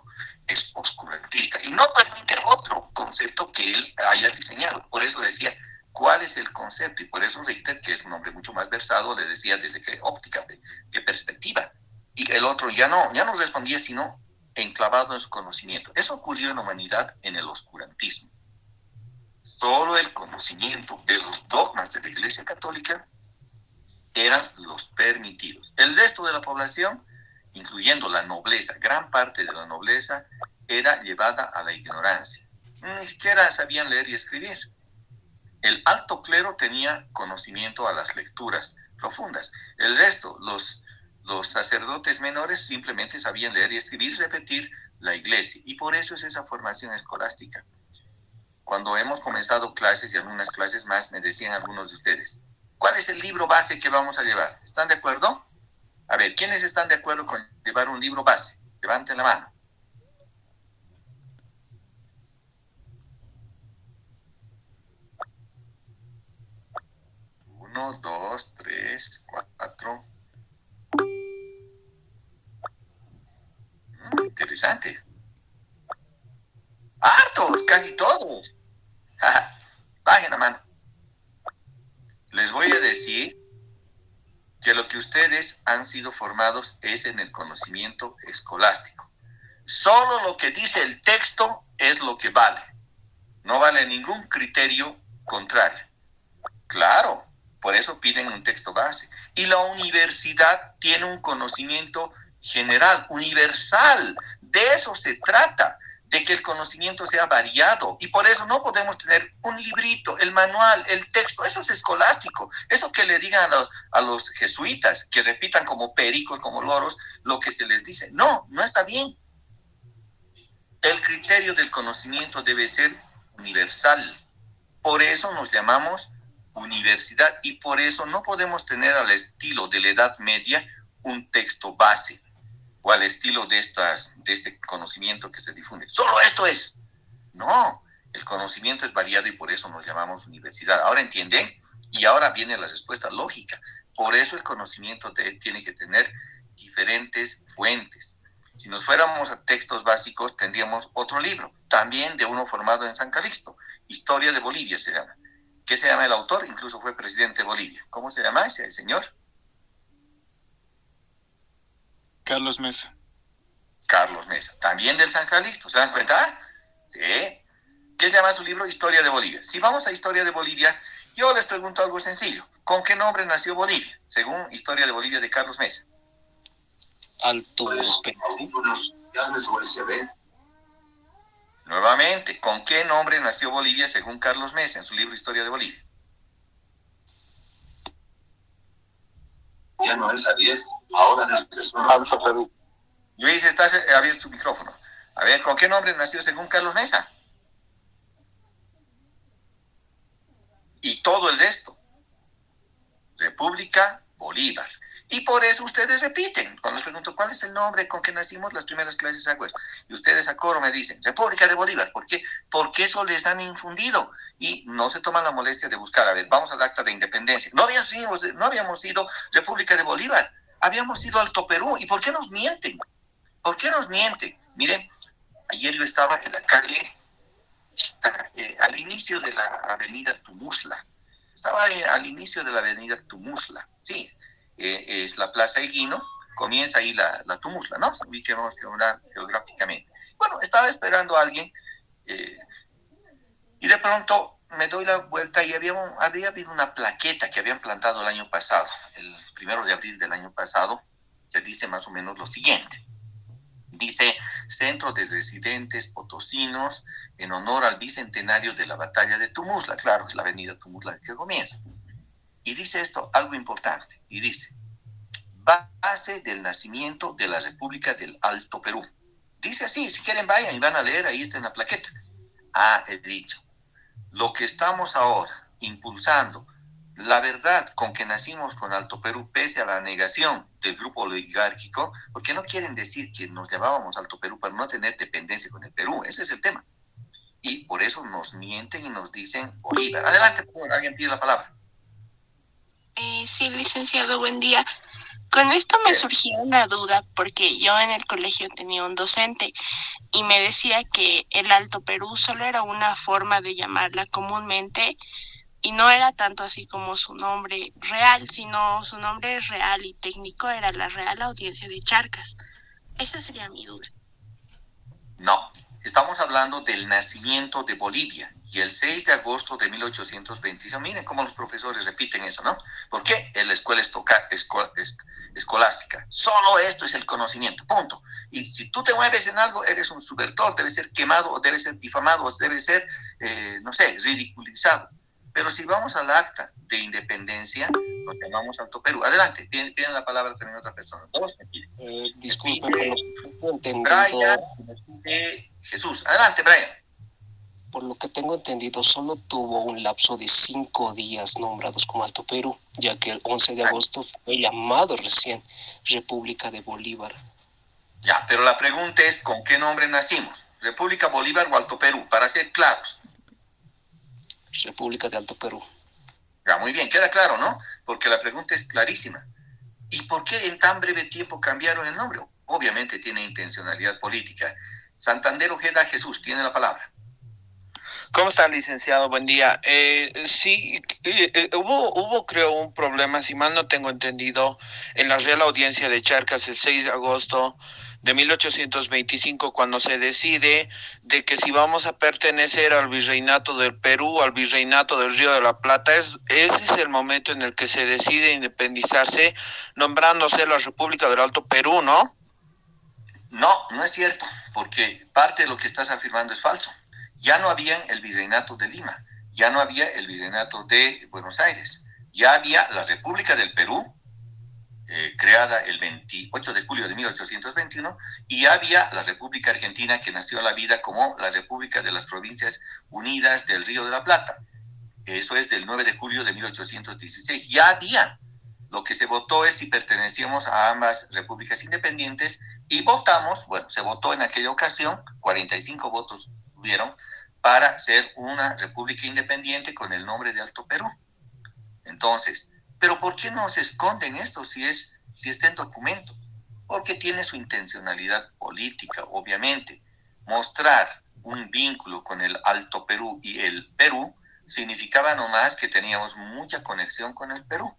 es oscurantista y no permite otro concepto que él haya diseñado. Por eso decía, ¿cuál es el concepto? Y por eso Richter, que es un hombre mucho más versado, le decía desde qué óptica, qué perspectiva. Y el otro ya no respondía, sino enclavado en su conocimiento. Eso ocurrió en la humanidad en el oscurantismo. Solo el conocimiento de los dogmas de la Iglesia Católica eran los permitidos. El resto de la población, incluyendo la nobleza, gran parte de la nobleza, era llevada a la ignorancia. Ni siquiera sabían leer y escribir. El alto clero tenía conocimiento a las lecturas profundas. El resto, los sacerdotes menores simplemente sabían leer y escribir y repetir la iglesia. Y por eso es esa formación escolástica. Cuando hemos comenzado clases y algunas clases más, me decían algunos de ustedes, ¿cuál es el libro base que vamos a llevar? ¿Están de acuerdo? A ver, ¿quiénes están de acuerdo con llevar un libro base? Levanten la mano. Uno, dos, tres, cuatro. interesante. Hartos, casi todos. Bajen la mano. Les voy a decir que lo que ustedes han sido formados es en el conocimiento escolástico. Solo lo que dice el texto es lo que vale. No vale ningún criterio contrario. Claro, por eso piden un texto base. Y la universidad tiene un conocimiento general, universal. De eso se trata, de que el conocimiento sea variado. Y por eso no podemos tener un librito, el manual, el texto. Eso es escolástico. Eso que le digan a los jesuitas, que repitan como pericos, como loros, lo que se les dice. No, no está bien. El criterio del conocimiento debe ser universal. Por eso nos llamamos universidad y por eso no podemos tener al estilo de la Edad Media un texto base o al estilo de este conocimiento que se difunde. Solo esto es. No, el conocimiento es variado y por eso nos llamamos universidad. ¿Ahora entienden? Y ahora viene la respuesta lógica. Por eso el conocimiento tiene que tener diferentes fuentes. Si nos fuéramos a textos básicos, tendríamos otro libro, también de uno formado en San Calixto, Historia de Bolivia se llama. ¿Qué se llama el autor? Incluso fue presidente de Bolivia. ¿Cómo se llama ese señor? Carlos Mesa. Carlos Mesa, también del San Calixto, ¿se dan cuenta? Sí. ¿Qué se llama su libro? Historia de Bolivia. Si vamos a Historia de Bolivia, yo les pregunto algo sencillo. ¿Con qué nombre nació Bolivia? Según Historia de Bolivia de Carlos Mesa. Alto Perú. Nuevamente, ¿con qué nombre nació Bolivia según Carlos Mesa en su libro Historia de Bolivia? Ya no es a 10, ahora es Alto Perú. Luis, estás abierto tu micrófono. A ver, ¿con qué nombre nació según Carlos Mesa? Y todo el resto. República Bolívar. Y por eso ustedes repiten. Cuando les pregunto cuál es el nombre con que nacimos, las primeras clases hago eso. Y ustedes a coro me dicen, República de Bolívar. ¿Por qué? Porque eso les han infundido. Y no se toman la molestia de buscar. A ver, vamos al acta de independencia. No habíamos sido República de Bolívar. Habíamos sido Alto Perú. ¿Y por qué nos mienten? ¿Por qué nos mienten? Miren, ayer yo estaba en la calle, al inicio de la avenida Tumusla. Estaba al inicio de la avenida Tumusla, sí. Es la Plaza Eguino, comienza ahí la Tumusla, ¿no? Ubiquemos geográficamente. Bueno, estaba esperando a alguien y de pronto me doy la vuelta y había habido una plaqueta que habían plantado el año pasado, el 1 de abril del año pasado, que dice más o menos lo siguiente. Dice, Centro de Residentes Potosinos en honor al bicentenario de la batalla de Tumusla. Claro, es la avenida Tumusla que comienza. Y dice esto, algo importante, y dice, base del nacimiento de la República del Alto Perú. Dice así, si quieren vayan y van a leer, ahí está en la plaqueta. He dicho, lo que estamos ahora impulsando, la verdad con que nacimos con Alto Perú, pese a la negación del grupo oligárquico, porque no quieren decir que nos llamábamos Alto Perú para no tener dependencia con el Perú, ese es el tema. Y por eso nos mienten y nos dicen Bolívar. Adelante, por favor, alguien pide la palabra. Sí, licenciado, buen día. Con esto me surgió una duda porque yo en el colegio tenía un docente y me decía que el Alto Perú solo era una forma de llamarla comúnmente y no era tanto así como su nombre real, sino su nombre real y técnico era la Real Audiencia de Charcas. Esa sería mi duda. No, estamos hablando del nacimiento de Bolivia y el 6 de agosto de 1826. Miren cómo los profesores repiten eso, ¿no? ¿Por qué? En la escuela escolástica. Solo esto es el conocimiento, punto. Y si tú te mueves en algo, eres un subvertor, debe ser quemado, o debe ser difamado, o debe ser, no sé, ridiculizado. Pero si vamos al acta de independencia, nos llamamos Alto Perú. Adelante, tienen la palabra también otra persona. Dos, me piden. Disculpe, pero no entendido. Brian, Jesús. Adelante, Brian. Por lo que tengo entendido, solo tuvo un lapso de 5 días nombrados como Alto Perú, ya que el 11 de agosto fue llamado recién República de Bolívar. Ya, pero la pregunta es, ¿con qué nombre nacimos? ¿República Bolívar o Alto Perú? Para ser claros. República de Alto Perú. Ya, muy bien, queda claro, ¿no? Porque la pregunta es clarísima. ¿Y por qué en tan breve tiempo cambiaron el nombre? obviamente tiene intencionalidad política. Santander Ojeda Jesús, tiene la palabra. ¿Cómo está, licenciado? Buen día. Hubo, creo, un problema, si mal no tengo entendido, en la Real Audiencia de Charcas el 6 de agosto de 1825, cuando se decide de que si vamos a pertenecer al Virreinato del Perú, al Virreinato del Río de la Plata, ese es el momento en el que se decide independizarse, nombrándose la República del Alto Perú, ¿no? No, no es cierto, porque parte de lo que estás afirmando es falso. Ya no había el Virreinato de Lima, ya no había el Virreinato de Buenos Aires, ya había la República del Perú, creada el 28 de julio de 1821, y ya había la República Argentina, que nació a la vida como la República de las Provincias Unidas del Río de la Plata. Eso es del 9 de julio de 1816. Ya había. Lo que se votó es si pertenecíamos a ambas repúblicas independientes y votamos, bueno, se votó en aquella ocasión, 45 votos hubieron, para ser una república independiente con el nombre de Alto Perú. Entonces, ¿pero por qué no se esconden esto si está en documento? Porque tiene su intencionalidad política, obviamente. Mostrar un vínculo con el Alto Perú y el Perú significaba nomás que teníamos mucha conexión con el Perú.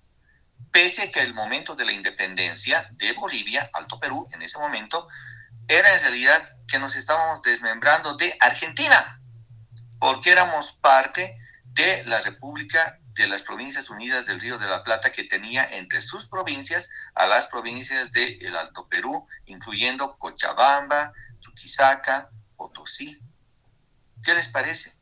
Pese a que el momento de la independencia de Bolivia, Alto Perú, en ese momento, era en realidad que nos estábamos desmembrando de Argentina, porque éramos parte de la República de las Provincias Unidas del Río de la Plata, que tenía entre sus provincias a las provincias del Alto Perú, incluyendo Cochabamba, Chuquisaca, Potosí. ¿Qué les parece?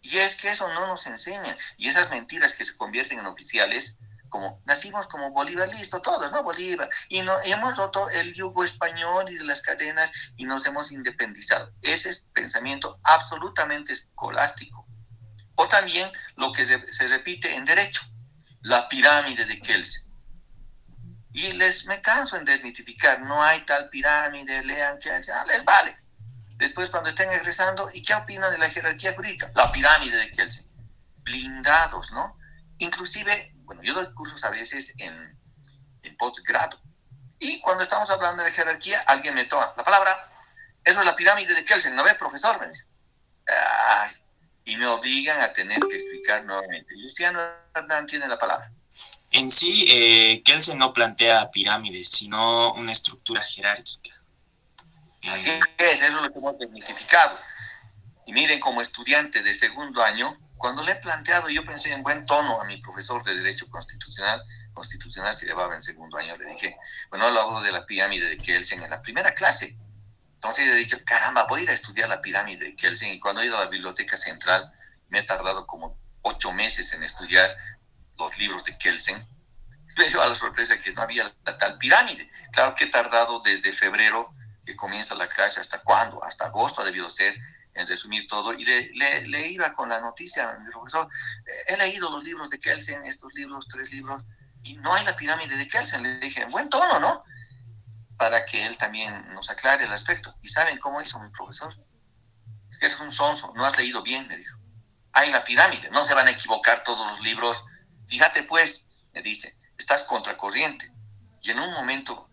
Y es que eso no nos enseña, y esas mentiras que se convierten en oficiales, como nacimos como Bolívar, listo, todos, ¿no? Bolívar, y hemos roto el yugo español y de las cadenas y nos hemos independizado. Ese es pensamiento absolutamente escolástico. O también lo que se repite en derecho, la pirámide de Kelsen. Y me canso en desmitificar, no hay tal pirámide, lean Kelsen, les vale. Después cuando estén egresando, ¿y qué opinan de la jerarquía jurídica? La pirámide de Kelsen. Blindados, ¿no? Inclusive, bueno, yo doy cursos a veces en postgrado. Y cuando estamos hablando de jerarquía, alguien me toma la palabra. Eso es la pirámide de Kelsen, ¿no ve, profesor? Me dice. Ay, y me obligan a tener que explicar nuevamente. Luciano Hernán tiene la palabra. En sí, Kelsen no plantea pirámides, sino una estructura jerárquica. Así es, eso es lo que hemos desmitificado. Y miren, como estudiante de segundo año, cuando le he planteado, yo pensé en buen tono a mi profesor de Derecho Constitucional se llevaba en segundo año, le dije, bueno, lo hablo de la pirámide de Kelsen en la primera clase. Entonces le he dicho, caramba, voy a ir a estudiar la pirámide de Kelsen. Y cuando he ido a la Biblioteca Central, me he tardado como 8 meses en estudiar los libros de Kelsen. Me dio a la sorpresa que no había la tal pirámide. Claro que he tardado desde febrero, que comienza la clase, ¿hasta cuándo? Hasta agosto ha debido ser, en resumir todo, y le iba con la noticia a mi profesor, he leído los libros de Kelsen, estos libros, 3 libros, y no hay la pirámide de Kelsen. Le dije, en buen tono, ¿no? Para que él también nos aclare el aspecto. ¿Y saben cómo hizo mi profesor? Es que eres un sonso, no has leído bien, me dijo. Hay la pirámide, no se van a equivocar todos los libros. Fíjate pues, me dice, estás contracorriente. Y en un momento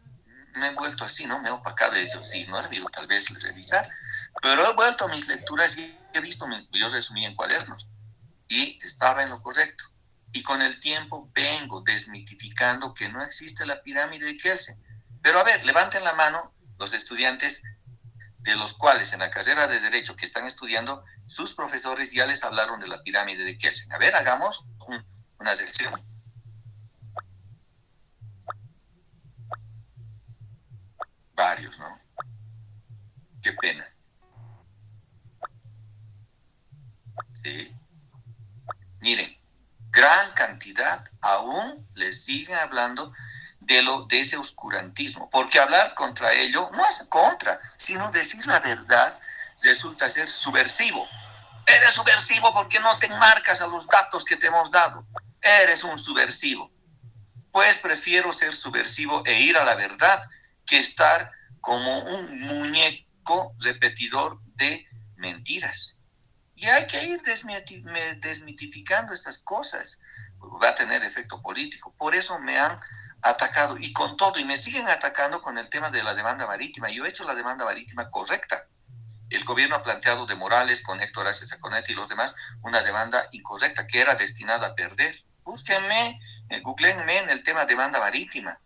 me he vuelto así, ¿no? Me he opacado y he dicho, sí, no he debido tal vez revisar. Pero he vuelto a mis lecturas y he visto, yo resumí en cuadernos, y estaba en lo correcto. Y con el tiempo vengo desmitificando que no existe la pirámide de Kelsen. Pero a ver, levanten la mano los estudiantes de los cuales en la carrera de Derecho que están estudiando, sus profesores ya les hablaron de la pirámide de Kelsen. A ver, hagamos una sección. Varios, ¿no? Qué pena. Sí. Miren, gran cantidad aún les siguen hablando de ese oscurantismo, porque hablar contra ello no es contra, sino decir la verdad resulta ser subversivo. Eres subversivo porque no te enmarcas a los datos que te hemos dado. Eres un subversivo. Pues prefiero ser subversivo e ir a la verdad que estar como un muñeco repetidor de mentiras. Y hay que ir desmitificando estas cosas. Va a tener efecto político. Por eso me han atacado y con todo, y me siguen atacando con el tema de la demanda marítima. Yo he hecho la demanda marítima correcta. El gobierno ha planteado de Morales, con Héctor Aces Saconete y los demás, una demanda incorrecta que era destinada a perder. Búsquenme, googleenme en el tema demanda marítima.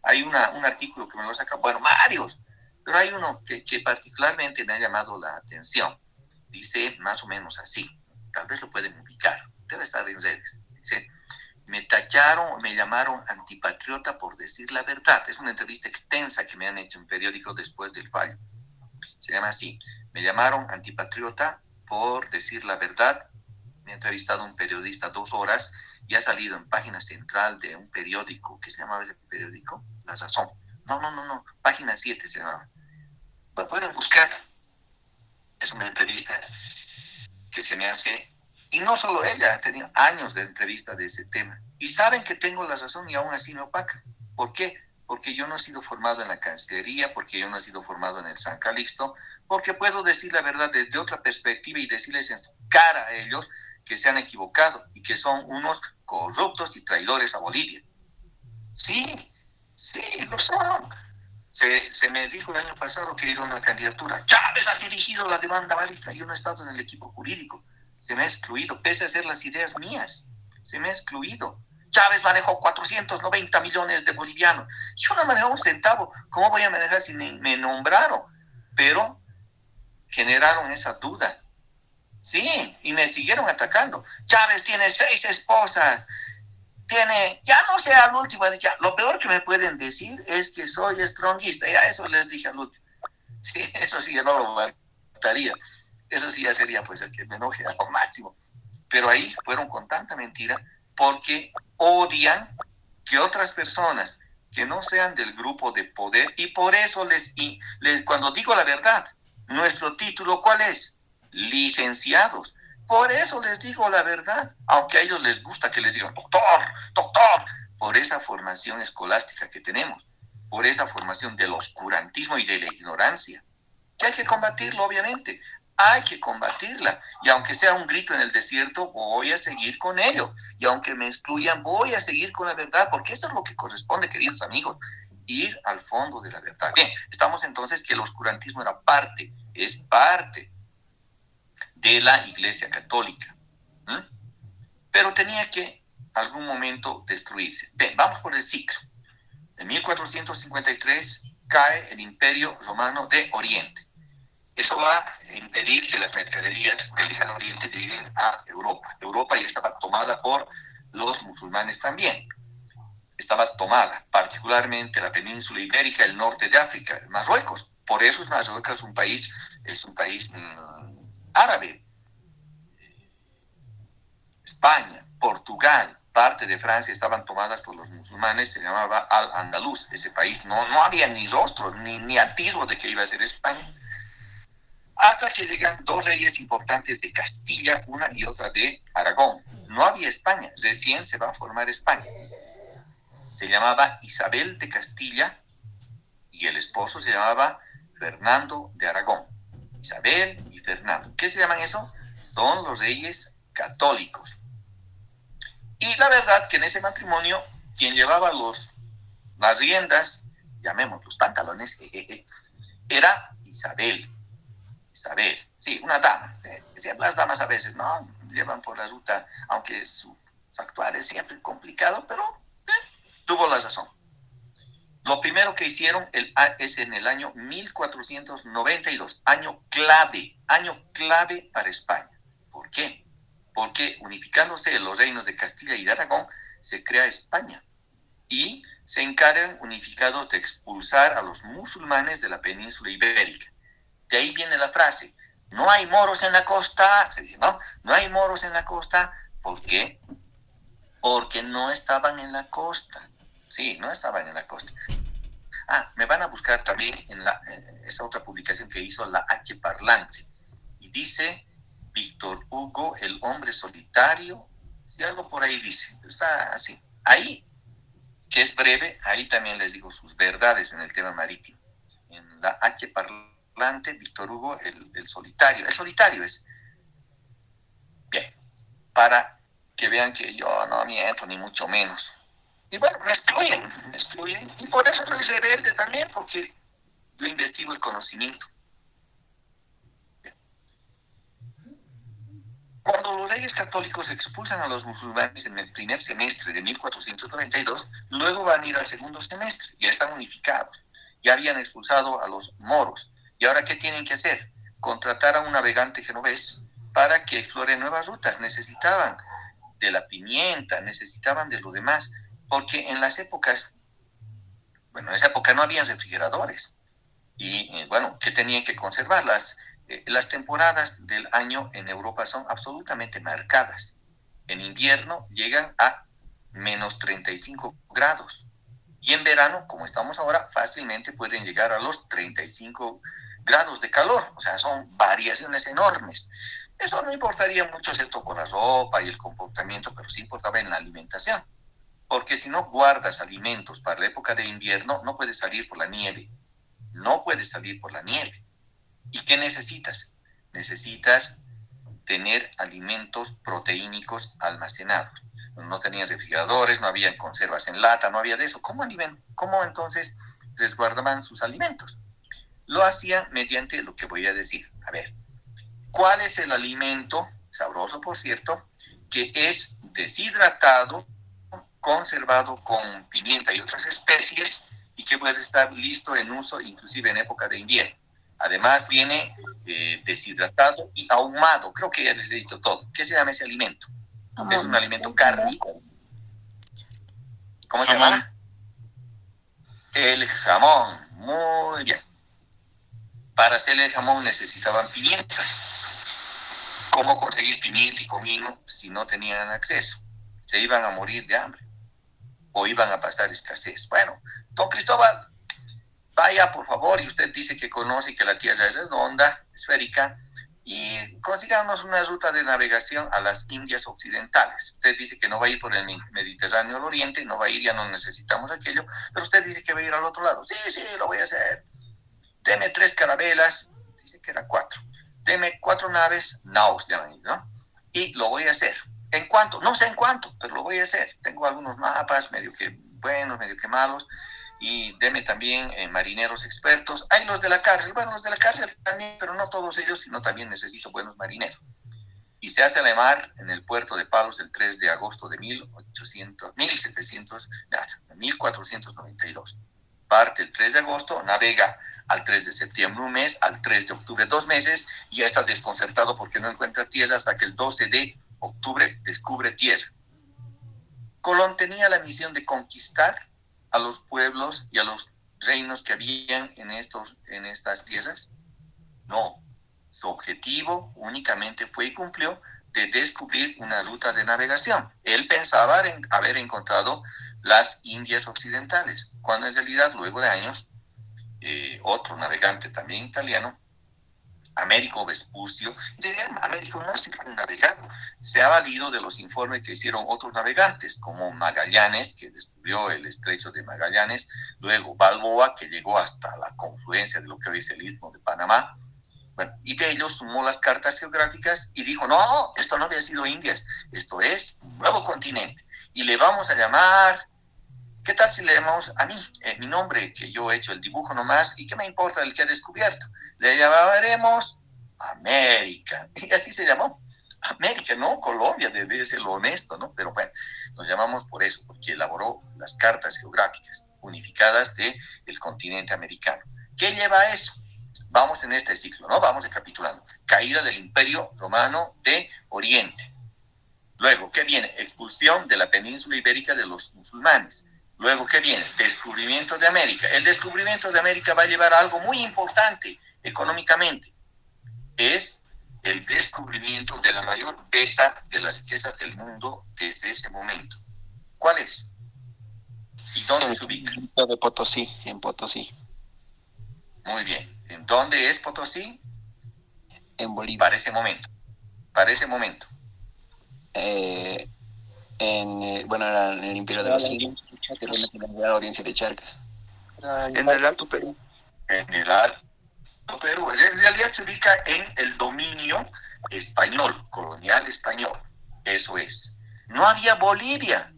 Hay un artículo que me lo saca, bueno, varios, pero hay uno que particularmente me ha llamado la atención. Dice más o menos así, tal vez lo pueden ubicar, debe estar en redes. Dice: me llamaron antipatriota por decir la verdad. Es una entrevista extensa que me han hecho en periódico después del fallo. Se llama así: me llamaron antipatriota por decir la verdad. Me ha entrevistado un periodista 2 horas y ha salido en página central de un periódico que se llamaba ese periódico La Razón. No, página 7 se llamaba. Lo pueden buscar. Es una entrevista que se me hace, y no solo ella, ha tenido años de entrevista de ese tema. Y saben que tengo la razón y aún así me opacan. ¿Por qué? Porque yo no he sido formado en la Cancillería, porque yo no he sido formado en el San Calixto, porque puedo decir la verdad desde otra perspectiva y decirles en su cara a ellos que se han equivocado y que son unos corruptos y traidores a Bolivia. Sí, lo son. Se me dijo el año pasado que era una candidatura. Chávez ha dirigido la demanda marítima. Yo no he estado en el equipo jurídico. Se me ha excluido, pese a ser las ideas mías. Se me ha excluido. Chávez manejó 490 millones de bolivianos. Yo no manejé un centavo. ¿Cómo voy a manejar si me nombraron? Pero generaron esa duda. Sí, y me siguieron atacando. Chávez tiene 6 esposas. Ya no sé al último, ya, lo peor que me pueden decir es que soy stronguista. Ya eso les dije al último. Sí, eso sí, yo no lo mataría. Eso sí ya sería pues el que me enoje a lo máximo. Pero ahí fueron con tanta mentira porque odian que otras personas que no sean del grupo de poder, y por eso cuando digo la verdad, nuestro título, ¿cuál es? Licenciados. Por eso les digo la verdad, aunque a ellos les gusta que les digan doctor, por esa formación escolástica que tenemos, por esa formación del oscurantismo y de la ignorancia, que hay que combatirlo, obviamente, hay que combatirla, y aunque sea un grito en el desierto, voy a seguir con ello, y aunque me excluyan, voy a seguir con la verdad, porque eso es lo que corresponde, queridos amigos, ir al fondo de la verdad. Bien, estamos entonces que el oscurantismo es parte de la Iglesia Católica, pero tenía que algún momento destruirse. Bien, vamos por el ciclo. En 1453 cae el Imperio Romano de Oriente. Eso va a impedir que las mercaderías del Lejano Oriente lleguen a Europa. Europa ya estaba tomada por los musulmanes también. Estaba tomada, particularmente la península ibérica, el norte de África, Marruecos. Por eso Marruecos es un país árabe. España, Portugal, parte de Francia estaban tomadas por los musulmanes, se llamaba Al-Andalus. Ese país no había ni rostro, ni atisbo de que iba a ser España. Hasta que llegan 2 reyes importantes de Castilla, una y otra de Aragón. No había España, recién se va a formar España. Se llamaba Isabel de Castilla y el esposo se llamaba Fernando de Aragón. Isabel y Fernando. ¿Qué se llaman eso? Son los reyes católicos. Y la verdad que en ese matrimonio, quien llevaba las riendas, llamemos los pantalones, era Isabel, sí, una dama. Las damas a veces no llevan por la ruta, aunque su actuar es siempre complicado, pero tuvo la razón. Lo primero que hicieron es en el año 1492, año clave para España. ¿Por qué? Porque unificándose los reinos de Castilla y de Aragón, se crea España. Y se encargan unificados de expulsar a los musulmanes de la península ibérica. De ahí viene la frase: no hay moros en la costa. Se dice, no hay moros en la costa. ¿Por qué? Porque no estaban en la costa. Sí, no estaban en la costa. Me van a buscar también en esa otra publicación que hizo la H Parlante. Y dice Víctor Hugo, el hombre solitario. Si algo por ahí dice. Está así. Ahí, que es breve, ahí también les digo sus verdades en el tema marítimo. En la H Parlante, Víctor Hugo, el solitario. El solitario es. Bien. Para que vean que yo no miento, ni mucho menos. Y bueno, me excluyen, y por eso soy rebelde también, porque yo investigo el conocimiento. Cuando los reyes católicos expulsan a los musulmanes en el primer semestre de 1492, luego van a ir al segundo semestre, ya están unificados, ya habían expulsado a los moros. ¿Y ahora qué tienen que hacer? Contratar a un navegante genovés para que explore nuevas rutas. Necesitaban de la pimienta, necesitaban de lo demás, porque en las épocas, bueno, en esa época no habían refrigeradores. Y bueno, ¿qué tenían que conservar? Las temporadas del año en Europa son absolutamente marcadas. En invierno llegan a menos 35 grados. Y en verano, como estamos ahora, fácilmente pueden llegar a los 35 grados de calor. O sea, son variaciones enormes. Eso no importaría mucho, excepto con la ropa y el comportamiento, pero sí importaba en la alimentación. Porque si no guardas alimentos para la época de invierno, no puedes salir por la nieve. No puedes salir por la nieve. ¿Y qué necesitas? Necesitas tener alimentos proteínicos almacenados. No tenías refrigeradores, no había conservas en lata, no había de eso. ¿Cómo entonces resguardaban sus alimentos? Lo hacían mediante lo que voy a decir. A ver, ¿cuál es el alimento, sabroso por cierto, que es deshidratado, conservado con pimienta y otras especies y que puede estar listo en uso inclusive en época de invierno? Además viene deshidratado y ahumado. Creo que ya les he dicho todo. ¿Qué se llama ese alimento? Es un alimento cárnico. ¿Cómo se llama? El jamón. Muy bien. Para hacer el jamón necesitaban pimienta. ¿Cómo conseguir pimienta y comino si no tenían acceso? Se iban a morir de hambre o iban a pasar escasez. Bueno, don Cristóbal, vaya por favor, y usted dice que conoce que la Tierra es redonda, esférica, y consíganos una ruta de navegación a las Indias Occidentales. Usted dice que no va a ir por el Mediterráneo al Oriente, no va a ir, ya no necesitamos aquello, pero usted dice que va a ir al otro lado. Sí, lo voy a hacer. Deme 3 carabelas, dice que eran 4. Deme 4 naves, naos llaman, ¿no? Y lo voy a hacer. ¿En cuánto? No sé en cuánto, pero lo voy a hacer. Tengo algunos mapas, medio que buenos, medio que malos, y deme también marineros expertos. Hay los de la cárcel, bueno, los de la cárcel también, pero no todos ellos, sino también necesito buenos marineros. Y se hace la mar en el puerto de Palos el 3 de agosto de 1492. Parte el 3 de agosto, navega al 3 de septiembre un mes, al 3 de octubre 2 meses, y ya está desconcertado porque no encuentra tierra hasta que el 12 de octubre descubre tierra. Colón tenía la misión de conquistar a los pueblos y a los reinos que habían en estas tierras. No, su objetivo únicamente fue y cumplió de descubrir una ruta de navegación. Él pensaba en haber encontrado las Indias Occidentales, cuando en realidad luego de años otro navegante también italiano, Américo Vespucio, en realidad Américo no ha circunnavegado, se ha valido de los informes que hicieron otros navegantes, como Magallanes, que descubrió el estrecho de Magallanes, luego Balboa, que llegó hasta la confluencia de lo que hoy es el Istmo de Panamá. Bueno, y de ellos sumó las cartas geográficas y dijo, no, esto no había sido Indias, esto es un nuevo continente, y le vamos a llamar... ¿Qué tal si le llamamos a mí, mi nombre, que yo he hecho el dibujo nomás, y qué me importa el que ha descubierto? Le llamaremos América. Y así se llamó, América, ¿no? Colombia, debe ser lo honesto, ¿no? Pero bueno, nos llamamos por eso, porque elaboró las cartas geográficas unificadas del continente americano. ¿Qué lleva a eso? Vamos en este ciclo, ¿no? Vamos recapitulando. Caída del Imperio Romano de Oriente. Luego, ¿qué viene? Expulsión de la península ibérica de los musulmanes. Luego, ¿qué viene? Descubrimiento de América. El descubrimiento de América va a llevar a algo muy importante económicamente. Es el descubrimiento de la mayor beta de las riquezas del mundo desde ese momento. ¿Cuál es? ¿Y dónde se ubica? De Potosí, en Potosí. Muy bien. ¿En dónde es Potosí? En Bolivia. Para ese momento. Era en el Imperio de los Incas, en la audiencia de Charcas. En el Alto Perú. En el Alto Perú. En realidad se ubica en el dominio español, colonial español. Eso es. No había Bolivia.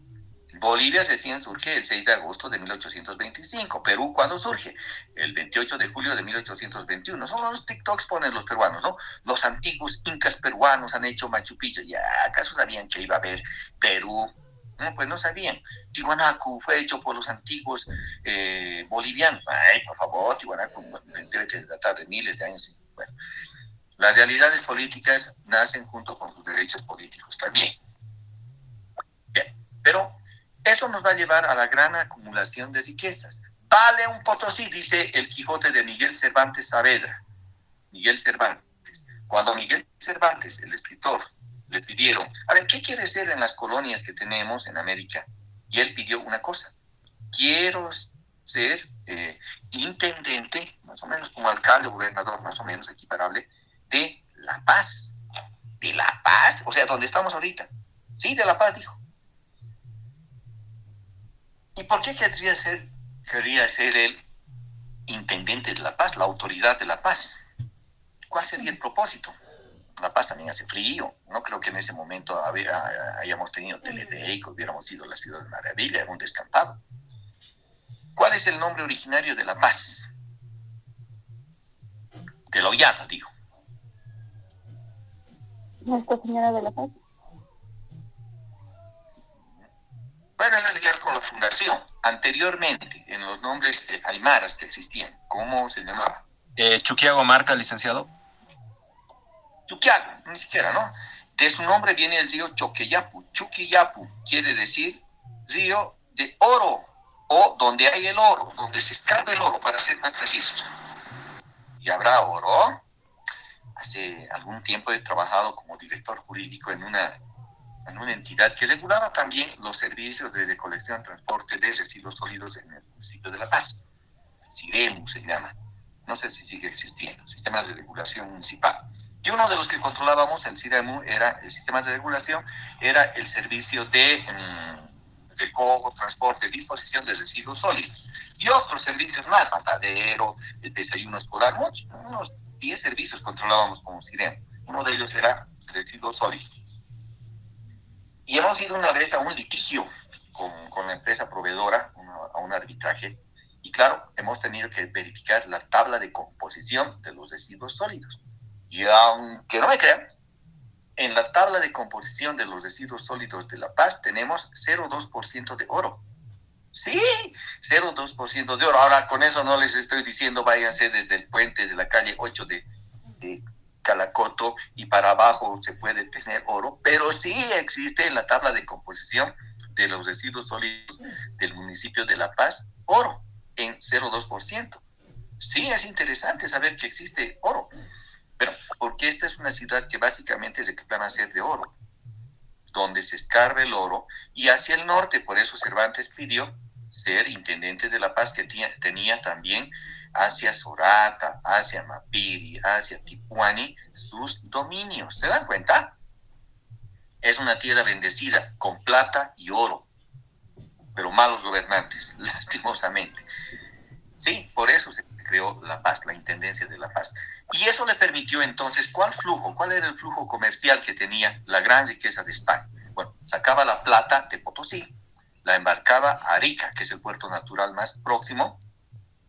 Bolivia recién surge el 6 de agosto de 1825. Perú, ¿cuándo surge? El 28 de julio de 1821. Son los TikToks ponen los peruanos, ¿no? Los antiguos incas peruanos han hecho Machu Picchu. ¿Ya acaso sabían que iba a haber Perú? No, pues no sabían. Tiwanaku fue hecho por los antiguos bolivianos. Ay, por favor, Tiwanaku debe datar de miles de años. Bueno, las realidades políticas nacen junto con sus derechos políticos también. Bien, pero eso nos va a llevar a la gran acumulación de riquezas. Vale un Potosí, dice el Quijote de Miguel Cervantes Saavedra. Miguel Cervantes. Cuando Miguel Cervantes, el escritor, le pidieron, a ver, ¿qué quiere ser en las colonias que tenemos en América? Y él pidió una cosa: quiero ser intendente, más o menos como alcalde o gobernador, más o menos equiparable, de La Paz. ¿De La Paz? O sea, ¿dónde estamos ahorita? Sí, de La Paz, dijo. ¿Y por qué querría ser el intendente de La Paz, la autoridad de La Paz? ¿Cuál sería el propósito? La Paz también hace frío. No creo que en ese momento hayamos tenido teleférico, hubiéramos sido la ciudad de maravilla, un descampado. ¿Cuál es el nombre originario de La Paz? De la Hollada, digo. Nuestra Señora de la Paz. Bueno, es ligar con la fundación. Anteriormente, en los nombres aymaras que existían, ¿cómo se llamaba? Chuquiago Marca, licenciado. Chuquiago, ni siquiera, ¿no? De su nombre viene el río Choqueyapu. Chuquiyapu quiere decir río de oro, o donde hay el oro, donde se escarba el oro, para ser más precisos. ¿Y habrá oro? Hace algún tiempo he trabajado como director jurídico en una entidad que regulaba también los servicios de recolección y transporte de residuos sólidos en el municipio de La Paz. CIREMU se llama. No sé si sigue existiendo. Sistema de Regulación Municipal. Y uno de los que controlábamos, el CIREMU, era el sistema de regulación, era el servicio de recojo, transporte, disposición de residuos sólidos. Y otros servicios más, matadero, el desayuno escolar, unos 10 servicios controlábamos como CIREMU. Uno de ellos era residuos sólidos. Y hemos ido una vez a un litigio con la empresa proveedora, a un arbitraje, y claro, hemos tenido que verificar la tabla de composición de los residuos sólidos. Y aunque no me crean, en la tabla de composición de los residuos sólidos de La Paz tenemos 0,2% de oro. Sí, 0,2% de oro. Ahora, con eso no les estoy diciendo váyanse desde el puente de la calle 8 de Calacoto y para abajo se puede tener oro, pero sí existe en la tabla de composición de los residuos sólidos del municipio de La Paz oro en 0,2%. Sí, es interesante saber que existe oro, pero porque esta es una ciudad que básicamente reclama ser de oro, donde se escarba el oro, y hacia el norte, por eso Cervantes pidió ser intendente de La Paz, que tenía también hacia Sorata, hacia Mapiri, hacia Tipuani, sus dominios. ¿Se dan cuenta? Es una tierra bendecida con plata y oro, pero malos gobernantes, lastimosamente. Sí, por eso se creó La Paz, la Intendencia de La Paz. Y eso le permitió entonces, ¿cuál era el flujo comercial que tenía la gran riqueza de España? Bueno, sacaba la plata de Potosí, la embarcaba a Arica, que es el puerto natural más próximo.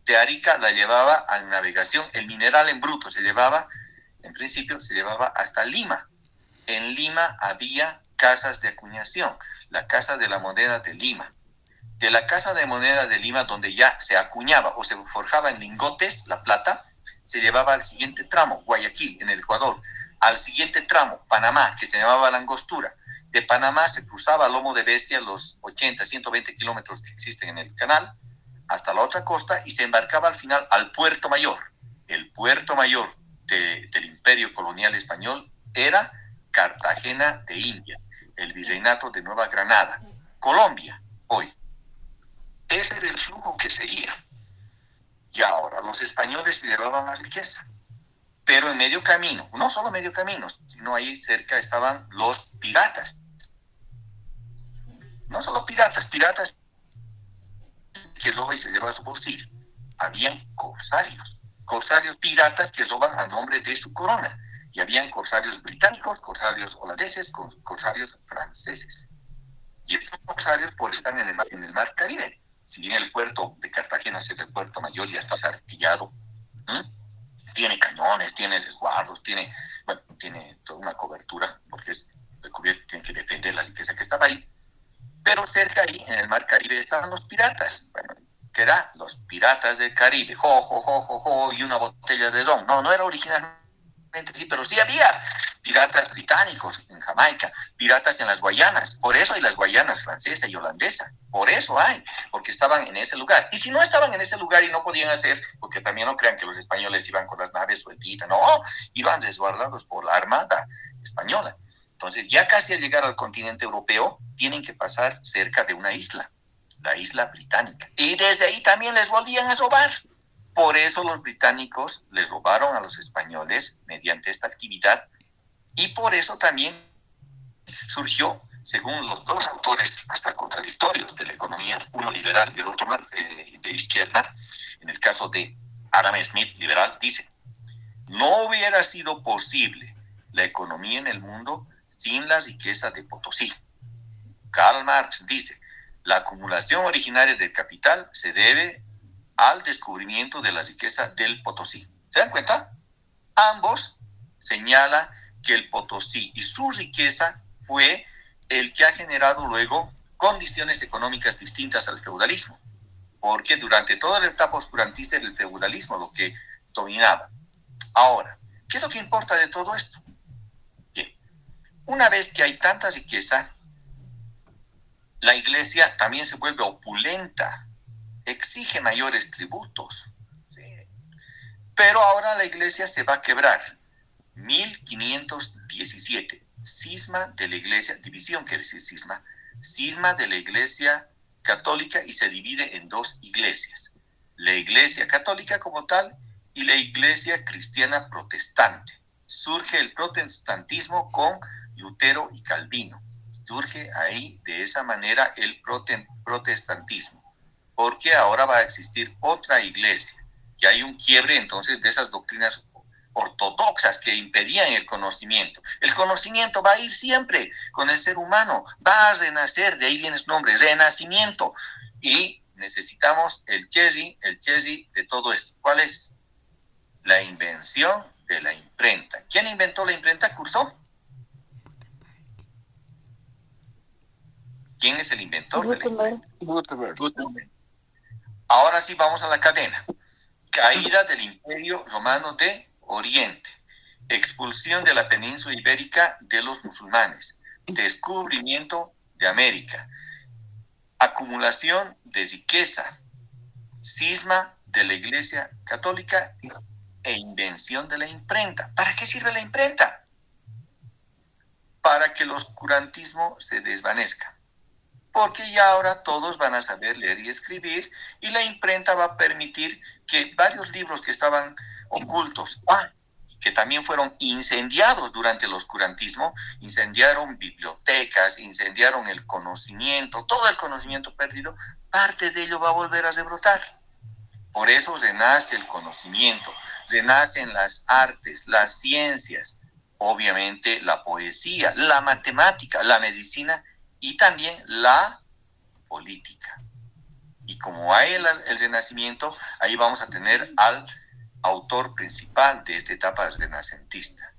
De Arica la llevaba a navegación, el mineral en bruto en principio se llevaba hasta Lima. En Lima había casas de acuñación, la Casa de la Moneda de Lima. De la Casa de Moneda de Lima, donde ya se acuñaba o se forjaba en lingotes la plata, se llevaba al siguiente tramo, Guayaquil, en el Ecuador. Al siguiente tramo, Panamá, que se llamaba La Angostura. De Panamá se cruzaba a lomo de bestia los 80, 120 kilómetros que existen en el canal, hasta la otra costa, y se embarcaba al final al Puerto Mayor. El Puerto Mayor del Imperio Colonial Español era Cartagena de India, el Virreinato de Nueva Granada, Colombia, hoy. Ese era el flujo que seguía. Y ahora los españoles se llevaban la riqueza. Pero en medio camino, no solo medio camino, sino ahí cerca estaban los piratas. No solo piratas que roban y se llevan a su bolsillo. Habían corsarios piratas que roban a nombre de su corona. Y habían corsarios británicos, corsarios holandeses, corsarios franceses. Y estos corsarios pues están en el mar Caribe. Si bien el puerto de Cartagena es el puerto mayor, ya está artillado, tiene cañones, tiene resguardos, tiene toda una cobertura, porque el cubierto tiene que defender la riqueza que estaba ahí. Pero cerca ahí, en el mar Caribe, estaban los piratas. Bueno, ¿qué era? Los piratas del Caribe. Jo, jo, jo, jo, jo, y una botella de ron. No era originalmente sí, pero sí había piratas británicos en Jamaica, piratas en las Guayanas. Por eso hay las Guayanas francesa y holandesa. Por eso hay, porque estaban en ese lugar. Y si no estaban en ese lugar y no podían hacer, porque también no crean que los españoles iban con las naves sueltitas, no, iban resguardados por la Armada española. Entonces, ya casi al llegar al continente europeo, tienen que pasar cerca de una isla, la isla británica. Y desde ahí también les volvían a robar. Por eso los británicos les robaron a los españoles mediante esta actividad. Y por eso también surgió, según los dos autores hasta contradictorios de la economía, uno liberal y el otro de izquierda, en el caso de Adam Smith, liberal, dice, no hubiera sido posible la economía en el mundo sin la riqueza de Potosí. Karl Marx dice, la acumulación originaria del capital se debe al descubrimiento de la riqueza del Potosí. ¿Se dan cuenta? Ambos señalan que el Potosí y su riqueza fue el que ha generado luego condiciones económicas distintas al feudalismo, porque durante toda la etapa oscurantista era el feudalismo lo que dominaba. Ahora, ¿qué es lo que importa de todo esto? Bien, una vez que hay tanta riqueza, la iglesia también se vuelve opulenta, exige mayores tributos. ¿Sí? Pero ahora la iglesia se va a quebrar. 1517, cisma de la iglesia, división quiere decir cisma de la iglesia católica y se divide en dos iglesias. La iglesia católica como tal y la iglesia cristiana protestante. Surge el protestantismo con Lutero y Calvino. Surge ahí de esa manera el protestantismo, porque ahora va a existir otra iglesia y hay un quiebre entonces de esas doctrinas ortodoxas que impedían el conocimiento. El conocimiento va a ir siempre con el ser humano, va a renacer, de ahí viene su nombre, renacimiento, y necesitamos el chesi de todo esto. ¿Cuál es? La invención de la imprenta. ¿Quién inventó la imprenta, Curso? ¿Quién es el inventor de la imprenta? Gutenberg. Ahora sí vamos a la cadena. Caída del Imperio Romano de Oriente, expulsión de la península ibérica de los musulmanes, descubrimiento de América, acumulación de riqueza, cisma de la Iglesia Católica e invención de la imprenta. ¿Para qué sirve la imprenta? Para que el oscurantismo se desvanezca. Porque ya ahora todos van a saber leer y escribir y la imprenta va a permitir que varios libros que estaban ocultos, que también fueron incendiados durante el oscurantismo, incendiaron bibliotecas, incendiaron el conocimiento, todo el conocimiento perdido, parte de ello va a volver a rebrotar. Por eso renace el conocimiento, renacen las artes, las ciencias, obviamente la poesía, la matemática, la medicina, y también la política. Y como hay el renacimiento, ahí vamos a tener al autor principal de esta etapa renacentista,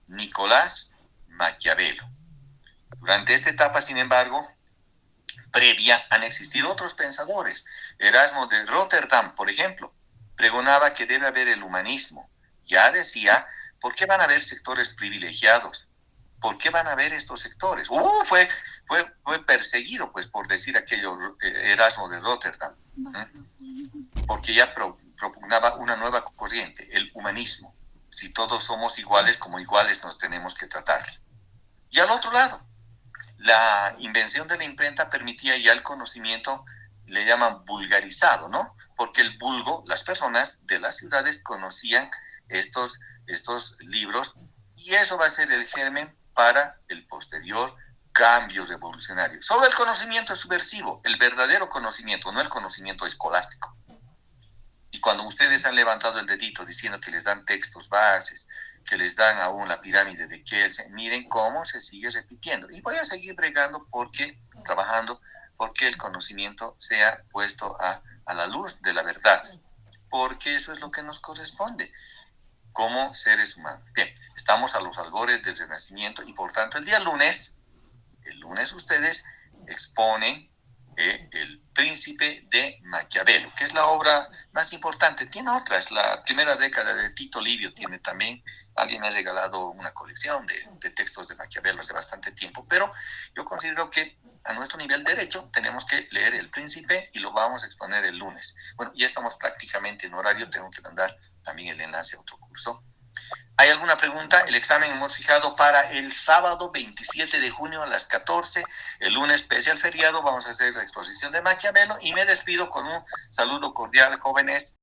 Nicolás Maquiavelo. Durante esta etapa, sin embargo, previa, han existido otros pensadores. Erasmo de Rotterdam, por ejemplo, pregonaba que debe haber el humanismo. Ya decía, ¿por qué van a haber sectores privilegiados? ¿Por qué van a haber estos sectores? Fue perseguido, pues, por decir aquello, Erasmo de Rotterdam, porque ya propugnaba una nueva corriente, el humanismo. Si todos somos iguales, como iguales nos tenemos que tratar. Y al otro lado, la invención de la imprenta permitía ya el conocimiento, le llaman vulgarizado, ¿no? Porque el vulgo, las personas de las ciudades conocían estos libros, y eso va a ser el germen para el posterior cambio revolucionario. Solo el conocimiento es subversivo, el verdadero conocimiento, no el conocimiento escolástico. Y cuando ustedes han levantado el dedito diciendo que les dan textos bases, que les dan aún la pirámide de Kelsen, miren cómo se sigue repitiendo. Y voy a seguir bregando porque trabajando porque el conocimiento sea puesto a la luz de la verdad, porque eso es lo que nos corresponde como seres humanos. Bien, estamos a los albores del Renacimiento y por tanto el lunes ustedes exponen El Príncipe de Maquiavelo, que es la obra más importante. Tiene otras, la primera década de Tito Livio tiene también, alguien me ha regalado una colección de textos de Maquiavelo hace bastante tiempo, pero yo considero que a nuestro nivel derecho tenemos que leer El Príncipe y lo vamos a exponer el lunes. Bueno, ya estamos prácticamente en horario, tengo que mandar también el enlace a otro curso. ¿Hay alguna pregunta? El examen hemos fijado para el sábado 27 de junio a las 14. El lunes, pese al feriado, vamos a hacer la exposición de Maquiavelo y me despido con un saludo cordial, jóvenes.